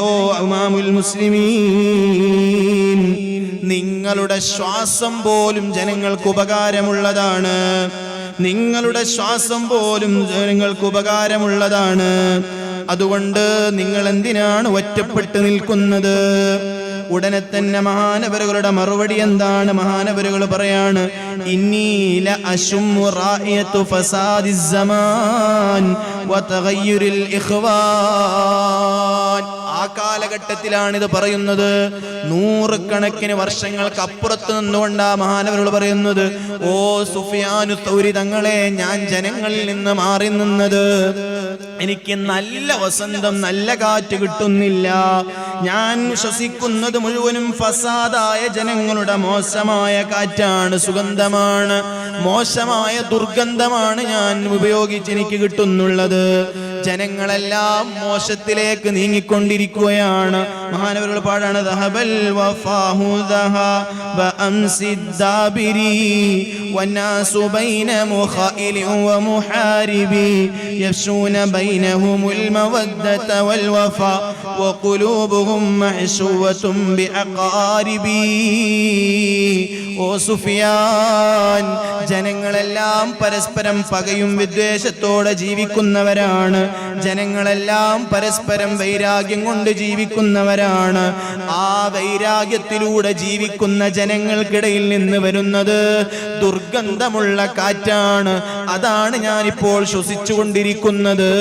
ഓ ഇമാമുൽ മുസ്ലിമീൻ, നിങ്ങളുടെ ശ്വാസം പോലും ജനങ്ങൾക്ക് ഉപകാരമുള്ളതാണ്. നിങ്ങളുടെ ശ്വാസം പോലും ജനങ്ങൾക്ക് ഉപകാരമുള്ളതാണ്. അതുകൊണ്ട് നിങ്ങൾ എന്തിനാണ് ഒറ്റപ്പെട്ട് നിൽക്കുന്നത്? ഉടനെ തന്നെ മഹാനവരുകളുടെ മറുപടി എന്താണ്? മഹാനവരുകൾ പറയാണ്, ഇന്നീല അശുമ്മു റായിയതു ഫസാദിസ് സമാൻ വതഗയ്യുരിൽ ഇഖ്വാൻ. ആ കാലഘട്ടത്തിലാണ് ഇത് പറയുന്നത്. 100 കണക്കിന് വർഷങ്ങൾക്ക് അപ്പുറത്ത് നിന്നുകൊണ്ടാ മഹാനവരുകൾ പറയുന്നത്, ഓ സുഫിയാനു സൗരി തങ്ങളെ, ഞാൻ ജനങ്ങളിൽ നിന്ന് മാറി നിന്നത്, എനിക്ക് നല്ല വസന്തം, നല്ല കാറ്റ് കിട്ടുന്നില്ല. ഞാൻ ശ്വസിക്കുന്നത് മുഴുവനും ഫസാദായ ജനങ്ങളുടെ മോശമായ കാറ്റാണ്, സുഗന്ധമാണ്, മോശമായ ദുർഗന്ധമാണ് ഞാൻ ഉപയോഗിച്ച് എനിക്ക് കിട്ടുന്നുള്ളത്. ജനങ്ങളെല്ലാം മോശത്തിലേക്ക് നീങ്ങിക്കൊണ്ടിരിക്കുകയാണ്. മഹാനവറുകൾ പാടാണ് ദഹബൽ വഫാഹു ദഹബ അംസിദ്ദാബിരി വന്നാസു ബൈന മുഖായിലി വമുഹാരിബി യഫ്ശൂന ബൈനഹുമുൽ മവദ്ദത വൽ വഫാ വഖുലൂബുഹും മഹ്ശൂവത്തും ബിഅഖാരിബി. ഓ സുഫിയാൻ, ജനങ്ങളെല്ലാം പരസ്പരം പകയും വിദ്വേഷത്തോടെ ജീവിക്കുന്നവരാണ്. ജനങ്ങളെല്ലാം പരസ്പരം വൈരാഗ്യം കൊണ്ട് ജീവിക്കുന്നവരാണ്. ആ വൈരാഗ്യത്തിലൂടെ ജീവിക്കുന്ന ജനങ്ങൾക്കിടയിൽ നിന്ന് വരുന്നത് ദുർഗന്ധമുള്ള കാറ്റാണ്. അതാണ് ഞാനിപ്പോൾ ശ്വസിച്ചുകൊണ്ടിരിക്കുന്നത്.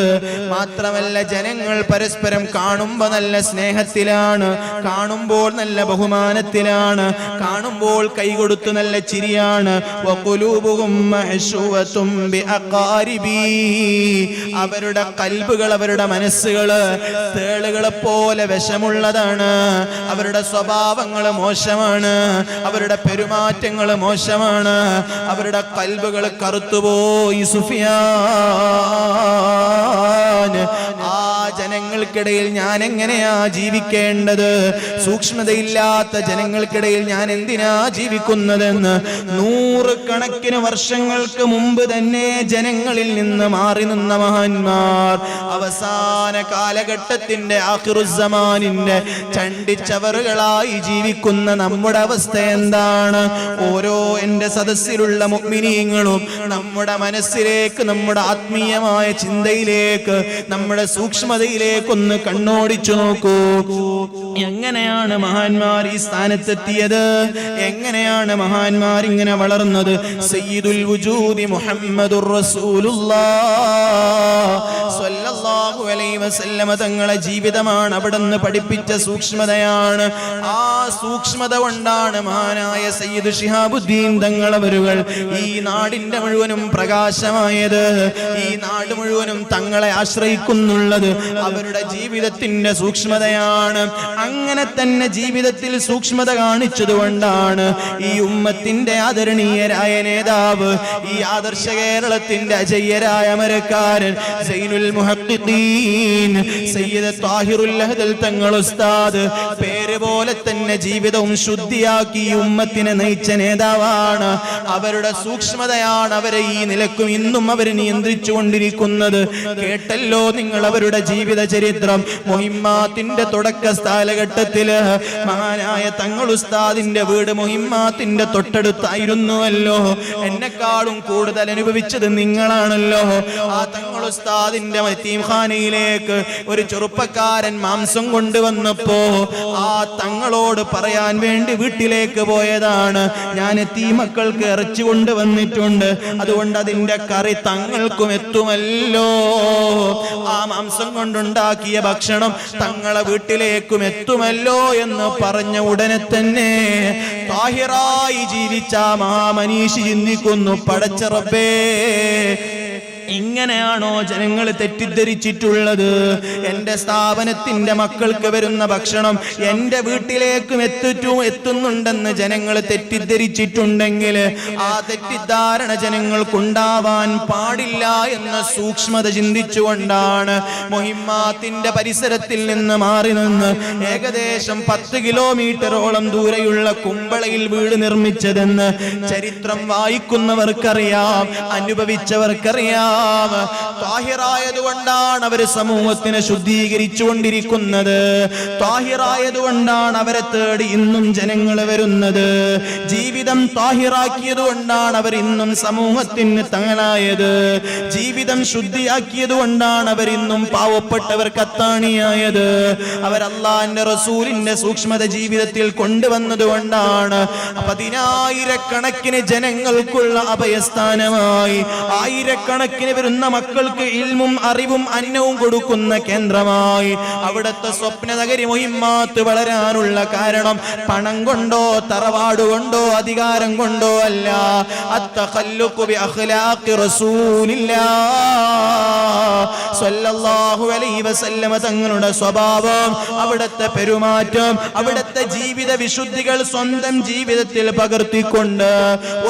മാത്രമല്ല, ജനങ്ങൾ പരസ്പരം കാണുമ്പോൾ നല്ല സ്നേഹത്തിലാണ്, കാണുമ്പോൾ നല്ല ബഹുമാനത്തിലാണ്, കാണുമ്പോൾ കൈകൊടുത്ത് നല്ല ചിരിയാണ്. അവരുടെ കൽബുകൾ, അവരുടെ മനസ്സുകള് തേളുകളെ പോലെ വിഷമുള്ളതാണ്. അവരുടെ സ്വഭാവങ്ങൾ മോശമാണ്, അവരുടെ പെരുമാറ്റങ്ങൾ മോശമാണ്, അവരുടെ കൽബുകൾ കറുത്തുപോയി. സുഫിയാൻ, ആ ജനങ്ങൾക്കിടയിൽ ഞാൻ എങ്ങനെയാ ജീവിക്കേണ്ടത്? സൂക്ഷ്മതയില്ലാത്ത ജനങ്ങൾക്കിടയിൽ ഞാൻ എന്തിനാ ജീവിക്കുന്നതെന്ന് 100 കണക്കിന് വർഷങ്ങൾക്ക് മുമ്പ് തന്നെ ജനങ്ങളിൽ നിന്ന് മാറി നിന്ന മഹാന്മാർ അവസാന കാലഘട്ടത്തിന്റെ ആഖിറുസ്സമാനിന്റെ ചണ്ടിച്ചവറുകളായി ജീവിക്കുന്ന നമ്മുടെ അവസ്ഥ എന്താണ്? ഓരോ എൻ്റെ സദസ്സിലുള്ള മുഅ്മിനീങ്ങളും നമ്മുടെ മനസ്സിലേക്ക്, നമ്മുടെ ആത്മീയമായ ചിന്തയിലേക്ക്, നമ്മുടെ സൂക്ഷ്മതയിലേക്കൊന്ന് കണ്ണോടിച്ചു നോക്കൂ. എങ്ങനെയാണ് മഹാന്മാർ ഈ സ്ഥാനത്തെത്തിയത്? എങ്ങനെയാണ് മഹാന്മാർ ഇങ്ങനെ വളർന്നത്? സയ്യിദുൽ വജൂദി മുഹമ്മദുർ റസൂലുള്ളാഹ് സ്വല്ലല്ലാഹു അലൈഹി വസല്ലമ തങ്ങളെ ജീവിതമാണ് അവിടുന്ന് പഠിപ്പിച്ച സൂക്ഷ്മതയാണ്. ആ സൂക്ഷ്മത കൊണ്ടാണ് മഹാനായ സയ്യിദ് ശിഹാബുദ്ദീൻ തങ്ങളവരുകൾ ഈ നാടിന്റെ മുഴുവനും പ്രകാശമായത്. ഈ നാട് മുഴുവനും തങ്ങളെ ആശ്രയിക്കുന്നുള്ളത് അവരുടെ ജീവിതത്തിന്റെ സൂക്ഷ്മതയാണ്. അങ്ങനെ തന്നെ ജീവിതത്തിൽ സൂക്ഷ്മത കാണിച്ചതുകൊണ്ടാണ് ഈ ഉമ്മത്തിന്റെ ആദരണീയരായ നേതാവ്, ഈ ആദർശ കേരളത്തിന്റെ അജയ്യരായ അമരക്കാരൻ സൈനുൽ മുഹഖ്ഖിഖീൻ സയ്യിദ് താഹിറുൽ അഹ്ദൽ തങ്ങൾ ഉസ്താദ് പേര് പോലെ തന്നെ ജീവിതവും ശുദ്ധിയാക്കി ഈ ഉമ്മത്തിനെ നയിച്ച നേതാവാണ്. അവരുടെ സൂക്ഷ്മതയാണ് അവരെ ഈ നിലക്കും ഇന്നും അവർ നിയന്ത്രിച്ചു കൊണ്ടിരിക്കുന്നത്. കേട്ടല്ലോ നിങ്ങൾ അവരുടെ ജീവിത ചരിത്രം. മുഹിമ്മാത്തിന്റെ തുടക്ക കാലഘട്ടത്തില് മഹാനായ തങ്ങൾ ഉസ്താദിന്റെ വീട് മുഹിമ്മാത്തിന്റെ തൊട്ടടുത്തായിരുന്നുവല്ലോ. എന്നെക്കാളും കൂടുതൽ അനുഭവിച്ചത് നിങ്ങളാണല്ലോ. ആ തങ്ങൾ ഉസ്താദിന്റെ യതീംഖാനയിലേക്ക് ഒരു ചെറുപ്പക്കാരൻ മാംസം കൊണ്ടുവന്നപ്പോ ആ തങ്ങളോട് പറയാൻ വേണ്ടി വീട്ടിലേക്ക് പോയതാണ്, ഞാൻ യതീമക്കൾക്ക് ഇറച്ചി കൊണ്ടുവന്നിട്ടുണ്ട്, അതുകൊണ്ട് അതിന്റെ കറി തങ്ങൾക്കും എത്തുമല്ലോ. ആ മാംസം കൊണ്ടുണ്ടാക്കിയ ഭക്ഷണം തങ്ങളെ വീട്ടിലേക്കും എത്തുമല്ലോ എന്ന് പറഞ്ഞ ഉടനെ തന്നെ താഹിറായി ജീവിച്ച മഹാമനീഷി ചിന്തിക്കുന്നു, പടച്ച റബ്ബേ, ഇങ്ങനെയാണോ ജനങ്ങൾ തെറ്റിദ്ധരിച്ചിട്ടുള്ളത്? എൻ്റെ സ്ഥാപനത്തിന്റെ മക്കൾക്ക് വരുന്ന ഭക്ഷണം എൻ്റെ വീട്ടിലേക്കും എത്തുന്നുണ്ടെന്ന് ജനങ്ങൾ തെറ്റിദ്ധരിച്ചിട്ടുണ്ടെങ്കിൽ ആ തെറ്റിദ്ധാരണ ജനങ്ങൾക്കുണ്ടാവാൻ പാടില്ല എന്ന സൂക്ഷ്മത ചിന്തിച്ചുകൊണ്ടാണ് മുഹിമ്മാത്തിന്റെ പരിസരത്തിൽ നിന്ന് മാറി നിന്ന് ഏകദേശം 10 കിലോമീറ്ററോളം ദൂരെയുള്ള കുമ്പളയിൽ വീട് നിർമ്മിച്ചതെന്ന് ചരിത്രം വായിക്കുന്നവർക്കറിയാം, അനുഭവിച്ചവർക്കറിയാം. താഹിറായതുകൊണ്ടാണ് അവര് സമൂഹത്തിനെ ശുദ്ധീകരിച്ചുകൊണ്ടിരിക്കുന്നത്. താഹിറായതുകൊണ്ടാണ് അവരെ തേടി ഇന്നും ജനങ്ങൾ വരുന്നത്. ജീവിതം താഹിറാക്കിയത് കൊണ്ടാണ് അവർ ഇന്നും സമൂഹത്തിന് തങ്ങളായത്. ജീവിതം ശുദ്ധിയാക്കിയത് കൊണ്ടാണ് അവർ ഇന്നും പാവപ്പെട്ടവർക്ക് അത്താണിയായത്. അവർ അല്ലാഹുവിന്റെ റസൂലിന്റെ സൂക്ഷ്മത ജീവിതത്തിൽ കൊണ്ടുവന്നത് കൊണ്ടാണ് 10,000-കണക്കിന് ജനങ്ങൾക്കുള്ള അഭയസ്ഥാനമായി, 1000-കണക്കിന് വരുന്ന മക്കൾക്ക് ഇൽമും അറിവും അന്നവും കൊടുക്കുന്ന കേന്ദ്രമായി അവിടുത്തെ സ്വപ്ന നഗരി മുഹിമ്മാത്ത് വളരാനുള്ള കാരണം പണം കൊണ്ടോ തറവാട് കൊണ്ടോ അധികാരം കൊണ്ടോ അല്ല. അത്തഖല്ലുഖു ബി അഖ്ലാഖി റസൂലില്ലാഹ് സ്വല്ലല്ലാഹു അലൈഹി വസല്ലമ തങ്ങളുടെ സ്വഭാവം, അവിടുത്തെ പെരുമാറ്റം, അവിടുത്തെ ജീവിത വിശുദ്ധികൾ സ്വന്തം ജീവിതത്തിൽ പകർത്തിക്കൊണ്ട്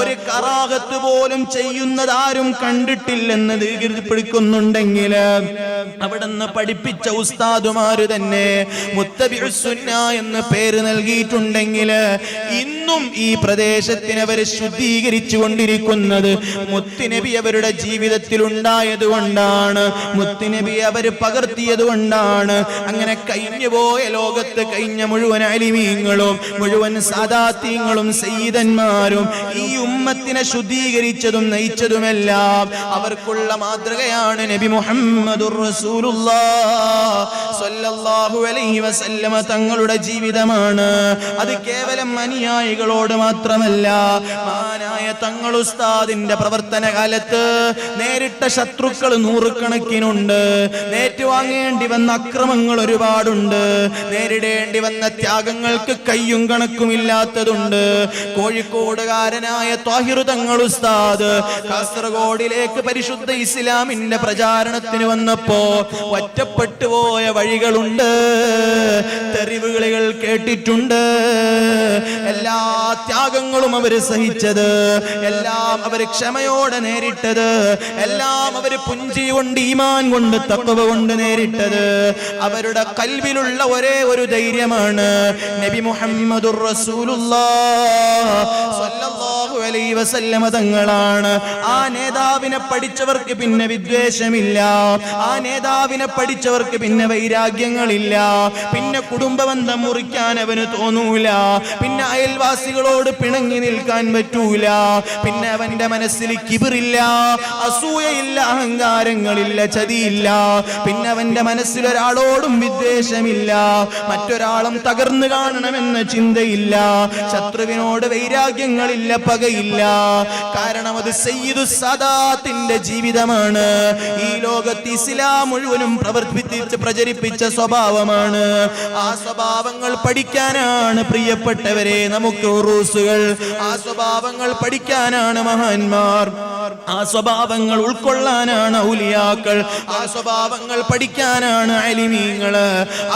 ഒരു കറാഹത്ത് പോലും ചെയ്യുന്നതാരും കണ്ടിട്ടില്ലെന്ന് എന്ന് ദീർഘിപ്പിടിക്കുന്നുണ്ടെങ്കിൽ അവിടുന്ന് പഠിപ്പിച്ച ഉസ്താദുമാര് തന്നെ മുത്തബിഉസ് സുന്ന എന്ന് പേര് നൽകിയിട്ടുണ്ടെങ്കിൽ ഇന്നും ഈ പ്രദേശത്തിന് അവർ ശുദ്ധീകരിച്ചു കൊണ്ടിരിക്കുന്നത് മുത്തുനബി അവരുടെ ജീവിതത്തിൽ ഉണ്ടായത് കൊണ്ടാണ്, മുത്തുനബി അവർ പകർത്തിയത് കൊണ്ടാണ്. അങ്ങനെ കഴിഞ്ഞുപോയ ലോകത്ത് കഴിഞ്ഞ മുഴുവൻ അലിമീങ്ങളും മുഴുവൻ സാദാത്യങ്ങളും സയ്യിദന്മാരും ഈ ഉമ്മത്തിനെ ശുദ്ധീകരിച്ചതും നയിച്ചതുമെല്ലാം അവർക്കുള്ള മാതൃകയാണ് നബി മുഹമ്മദുർ റസൂലുള്ളാഹ് സ്വല്ലല്ലാഹു അലൈഹി വസല്ലമ തങ്ങളുടെ ജീവിതമാണ്. അത് കേവലം അനുയായികളോട് മാത്രമല്ല, മഹാനായ തങ്ങൾ ഉസ്താദിന്റെ പ്രവർത്തന കാലത്ത് നേരിട്ട ശത്രുക്കൾ നൂറുകണക്കിനുണ്ട്, നേറ്റുവാങ്ങേണ്ടി വന്ന അക്രമങ്ങൾ ഒരുപാടുണ്ട്, നേരിടേണ്ടി വന്ന ത്യാഗങ്ങൾക്ക് കയ്യും കണക്കുമില്ലാത്തതുണ്ട്. കോഴിക്കോടുകാരനായ ത്വാഹിർ തങ്ങൾ ഉസ്താദ് കാസർഗോഡിലേക്ക് പരിശുദ്ധ ഇസ്ലാമിന്റെ പ്രചാരണത്തിന് വന്നപ്പോ ഒറ്റപ്പെട്ടു പോയ വഴികളുണ്ട്, തെറിവുകളികൾ കേട്ടിട്ടുണ്ട്. എല്ലാ ത്യാഗങ്ങളും അവര് സഹിച്ചത്, എല്ലാം അവര് ക്ഷമയോടെ നേരിട്ടത്, എല്ലാം അവര് പുഞ്ചി കൊണ്ട് ഈമാൻ കൊണ്ട് തഖ്വ കൊണ്ട് നേരിട്ടത് അവരുടെ ഖൽബിലുള്ള ഒരേ ഒരു ധൈര്യമാണ് നബി മുഹമ്മദുർ റസൂലുള്ളാഹ് സ്വല്ലല്ലാഹു അലൈഹി വസല്ലമ തങ്ങളാണ്. ആ നേതാവിനെ പഠിച്ചവർക്ക് പിന്നെ വിദ്വേഷമില്ല, ആ നേതാവിനെ പഠിച്ചവർക്ക് പിന്നെ വൈരാഗ്യങ്ങളില്ല, പിന്നെ കുടുംബബന്ധം മുറിക്കാൻ അവന് തോന്നൂല, പിന്നെ അയൽവാസികളോട് പിണങ്ങി നിൽക്കാൻ പറ്റൂല, പിന്നെ അവന്റെ മനസ്സിൽ കിബിറില്ല, അസൂയയില്ല, അഹങ്കാരങ്ങളില്ല, ചതിയില്ല, പിന്നെ അവന്റെ മനസ്സിൽ ഒരാളോടും വിദ്വേഷമില്ല, മറ്റൊരാളും തകർന്നു കാണണമെന്ന ചിന്തയില്ല, ശത്രുവിനോട് വൈരാഗ്യങ്ങളില്ല, പകയില്ല. കാരണം അത് സയ്യിദുസ് സാദാത്തിന്റെ ജീവിതമാണ്. ഈ ലോകത്ത് ഇസ്ലാം മുഴുവനും പ്രവർത്തിച്ച് പ്രചരിപ്പിച്ച സ്വഭാവമാണ്. ആ സ്വഭാവങ്ങൾ പഠിക്കാനാണ് പ്രിയപ്പെട്ടവരെ നമുക്ക് ഉറൂസുകൾ, ആ സ്വഭാവങ്ങൾ പഠിക്കാനാണ് മഹാന്മാർ, ആ സ്വഭാവങ്ങൾ ഉൾക്കൊള്ളാനാണ് ഔലിയാക്കൾ, ആ സ്വഭാവങ്ങൾ പഠിക്കാനാണ് അലിമീങ്ങള്.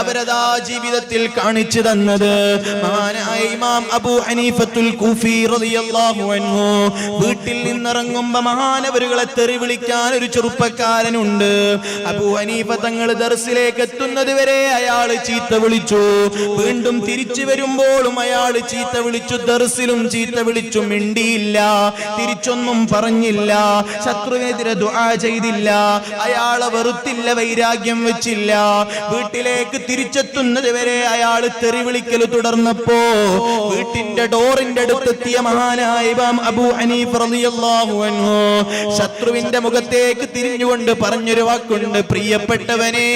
അവരതാ ജീവിതത്തിൽ കാണിച്ചു തന്നത്. മഹാനായ ഇമാം അബൂ ഹനീഫത്തുൽ കൂഫി റളിയല്ലാഹു അൻഹു വീട്ടിൽ നിന്നിറങ്ങുമ്പോ മഹാനവരുകളെ തെറി വിളിക്കാൻ ഒരു ചെറുപ്പക്കാരനുണ്ട്. അബൂ ഹനീഫ തങ്ങൾ ദർസിലേക്ക് എത്തുന്നത് വരെ അയാൾ ചീത്ത വിളിച്ചു, വീണ്ടും തിരിച്ചു വരുമ്പോഴും അയാൾ ചീത്ത വിളിച്ചു, ദർസിലും ചീത്ത വിളിച്ചു, മിണ്ടിയില്ല, തിരിച്ചൊന്നും പറഞ്ഞില്ല, ശത്രുവിനെതിരെ ദുആ ചെയ്തില്ല, അയാളെ വെറുത്തില്ല, വൈരാഗ്യം വെച്ചില്ല. വീട്ടിലേക്ക് തിരിച്ചെത്തുന്നത് വരെ അയാൾ തെറി വിളിക്കൽ തുടർന്നപ്പോ വീട്ടിന്റെ ഡോറിന്റെ അടുത്തെത്തിയ മഹാനായ ഇമാം അബൂ ഹനീഫ റളിയല്ലാഹു അൻഹു ശത്രുവിന്റെ മുഖത്തേക്ക് തിരിഞ്ഞുകൊണ്ട് പറഞ്ഞൊരു വാക്കുണ്ട്, പ്രിയപ്പെട്ടവനെ,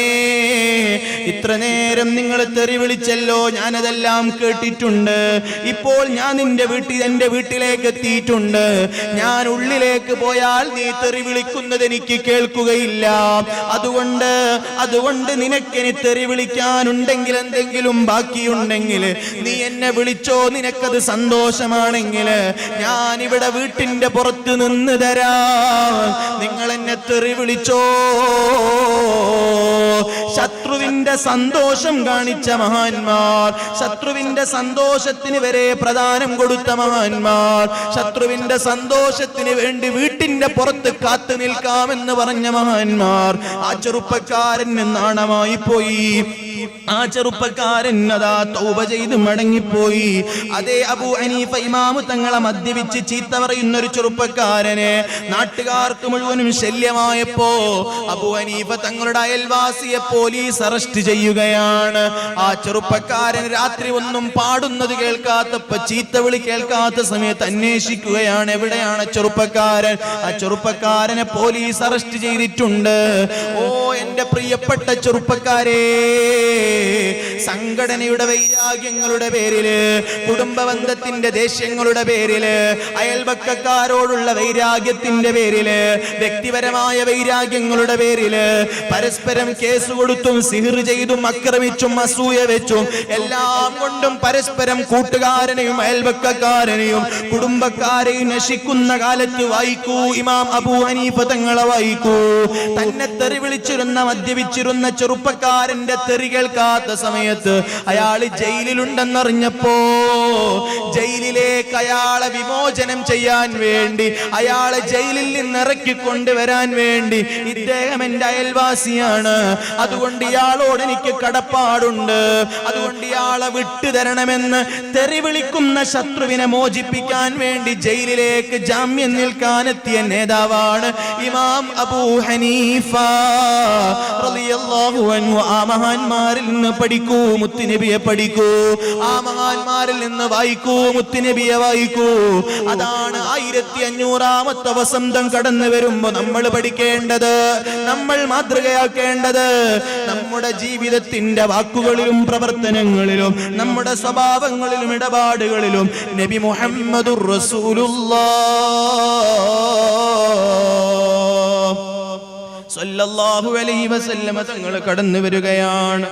ഇത്ര നേരം നിങ്ങൾ തെറി വിളിച്ചല്ലോ, ഞാനതെല്ലാം കേട്ടിട്ടുണ്ട്. ഇപ്പോൾ ഞാൻ എന്റെ വീട്ടിലേക്ക് എത്തിയിട്ടുണ്ട്. ഞാൻ ഉള്ളിലേക്ക് പോയാൽ നീ തെറി വിളിക്കുന്നത് എനിക്ക് കേൾക്കുകയില്ല. അതുകൊണ്ട് നിനക്കെനി തെറി വിളിക്കാനുണ്ടെങ്കിൽ, എന്തെങ്കിലും ബാക്കിയുണ്ടെങ്കിൽ നീ എന്നെ വിളിച്ചോ, നിനക്കത് സന്തോഷമാണെങ്കിൽ ഞാൻ ഇവിടെ വീട്ടിന്റെ പുറത്ത് നിന്ന് തരാം, നിങ്ങൾ എന്നെ തെറി വിളിച്ചോ. ശത്രുവിന്റെ സന്തോഷം കാണിച്ച മഹാന്മാർ, ശത്രുവിന്റെ സന്തോഷത്തിന് വരെ പ്രധാനം കൊടുത്ത മഹാന്മാർ, ശത്രുവിന്റെ സന്തോഷത്തിന് വേണ്ടി വീട്ടിന്റെ പുറത്ത് കാത്തു നിൽക്കാമെന്ന് പറഞ്ഞ മഹാന്മാർ. ആ ചെറുപ്പക്കാരൻ നാണമായി പോയി. ആ ചെറുപ്പക്കാരൻ അതാ തൗബ ചെയ്ത് മടങ്ങിപ്പോയി. അതേ അബൂ ഹനീഫ ഇമാമു തങ്ങളെ മദ്യപിച്ച് ചീത്ത പറയുന്ന ഒരു ചെറുപ്പക്കാരനെ നാട്ടുകാർക്ക് മുഴുവനും ശല്യമായപ്പോ അബൂ ഹനീഫ തങ്ങളുടെ അയൽവാസിയെ പോലീസ് അറസ്റ്റ് ചെയ്യുകയാണ്. ആ ചെറുപ്പക്കാരൻ രാത്രി ഒന്നും പാടുന്നത് കേൾക്കാത്തപ്പോ, ചീത്ത വിളി കേൾക്കാത്ത സമയത്ത് അന്വേഷിക്കുകയാണ്, എവിടെയാണ് ചെറുപ്പക്കാരൻ. ആ ചെറുപ്പക്കാരനെ പോലീസ് അറസ്റ്റ് ചെയ്തിട്ടുണ്ട്. ഓ എന്റെ പ്രിയപ്പെട്ട ചെറുപ്പക്കാരെ, സംഘടനയുടെ വൈരാഗ്യങ്ങളുടെ പേരില്, കുടുംബബന്ധത്തിന്റെ ദേഷ്യങ്ങളുടെ പേരില്, അയൽപക്കക്കാരോടുള്ള വൈരാഗ്യത്തിന്റെ പേരില്, വ്യക്തിപരമായ വൈരാഗ്യങ്ങളുടെ പേരില് പരസ്പരം കേസ് കൊടുത്തും സിഹിർ ചെയ്തും ആക്രമിച്ചും അസൂയ വെച്ചും എല്ലാം കൊണ്ടും പരസ്പരം കൂട്ടുകാരനെയും അയൽപക്കക്കാരനെയും കുടുംബക്കാരെയും നശിക്കുന്ന കാലത്ത് വായിക്കൂ, ഇമാം അബൂ ഹനീഫ തങ്ങളെ വായിക്കൂ. തന്നെ തെറി വിളിച്ചിരുന്ന, മദ്യപിച്ചിരുന്ന ചെറുപ്പക്കാരന്റെ തെറി കേൾക്കാത്ത സമയത്ത് സമയത്ത് അയാൾ ജയിലിലുണ്ടെന്നറിഞ്ഞപ്പോ ജയിലിലേക്ക് അയാളെ വിമോചനം ചെയ്യാൻ വേണ്ടി, അയാളെ ജയിലിൽ നിന്ന് ഇറക്കി കൊണ്ടുവരാൻ വേണ്ടി, ഇദ്ദേഹം എന്റെ അയൽവാസിയാണ്, അതുകൊണ്ട് ഇയാളോട് എനിക്ക് കടപ്പാടുണ്ട്, അതുകൊണ്ട് ഇയാളെ വിട്ടുതരണമെന്ന് തെറി വിളിക്കുന്ന ശത്രുവിനെ മോചിപ്പിക്കാൻ വേണ്ടി ജയിലിലേക്ക് ജാമ്യം നിൽക്കാനെത്തിയ നേതാവാണ് ഇമാം അബൂ ഹനീഫ റളിയല്ലാഹു അൻഹു. ആ മഹാന്മാരിൽ നിന്ന് പഠിക്കൂ, മുത്തുനബിയെ പഠിക്കൂ. ആ മഹാന്മാരിൽ നിന്ന് വായിക്കൂ, മുത്തുനബിയെ വായിക്കൂ. അതാണ് 1500ാമത്തെ വസന്തം കടന്നു വരുമ്പോ നമ്മൾ പഠിക്കേണ്ടത്, നമ്മൾ മാതൃകയാക്കേണ്ടത്. നമ്മുടെ ജീവിതത്തിന്റെ വാക്കുകളിലും പ്രവർത്തനങ്ങളിലും നമ്മുടെ സ്വഭാവങ്ങളിലും ഇടപാടുകളിലും നബി മുഹമ്മദുർ റസൂലുള്ളാഹ് സ്വല്ലല്ലാഹു അലൈഹി വസല്ലമ തങ്ങൾ കടന്നു വരികയാണ്.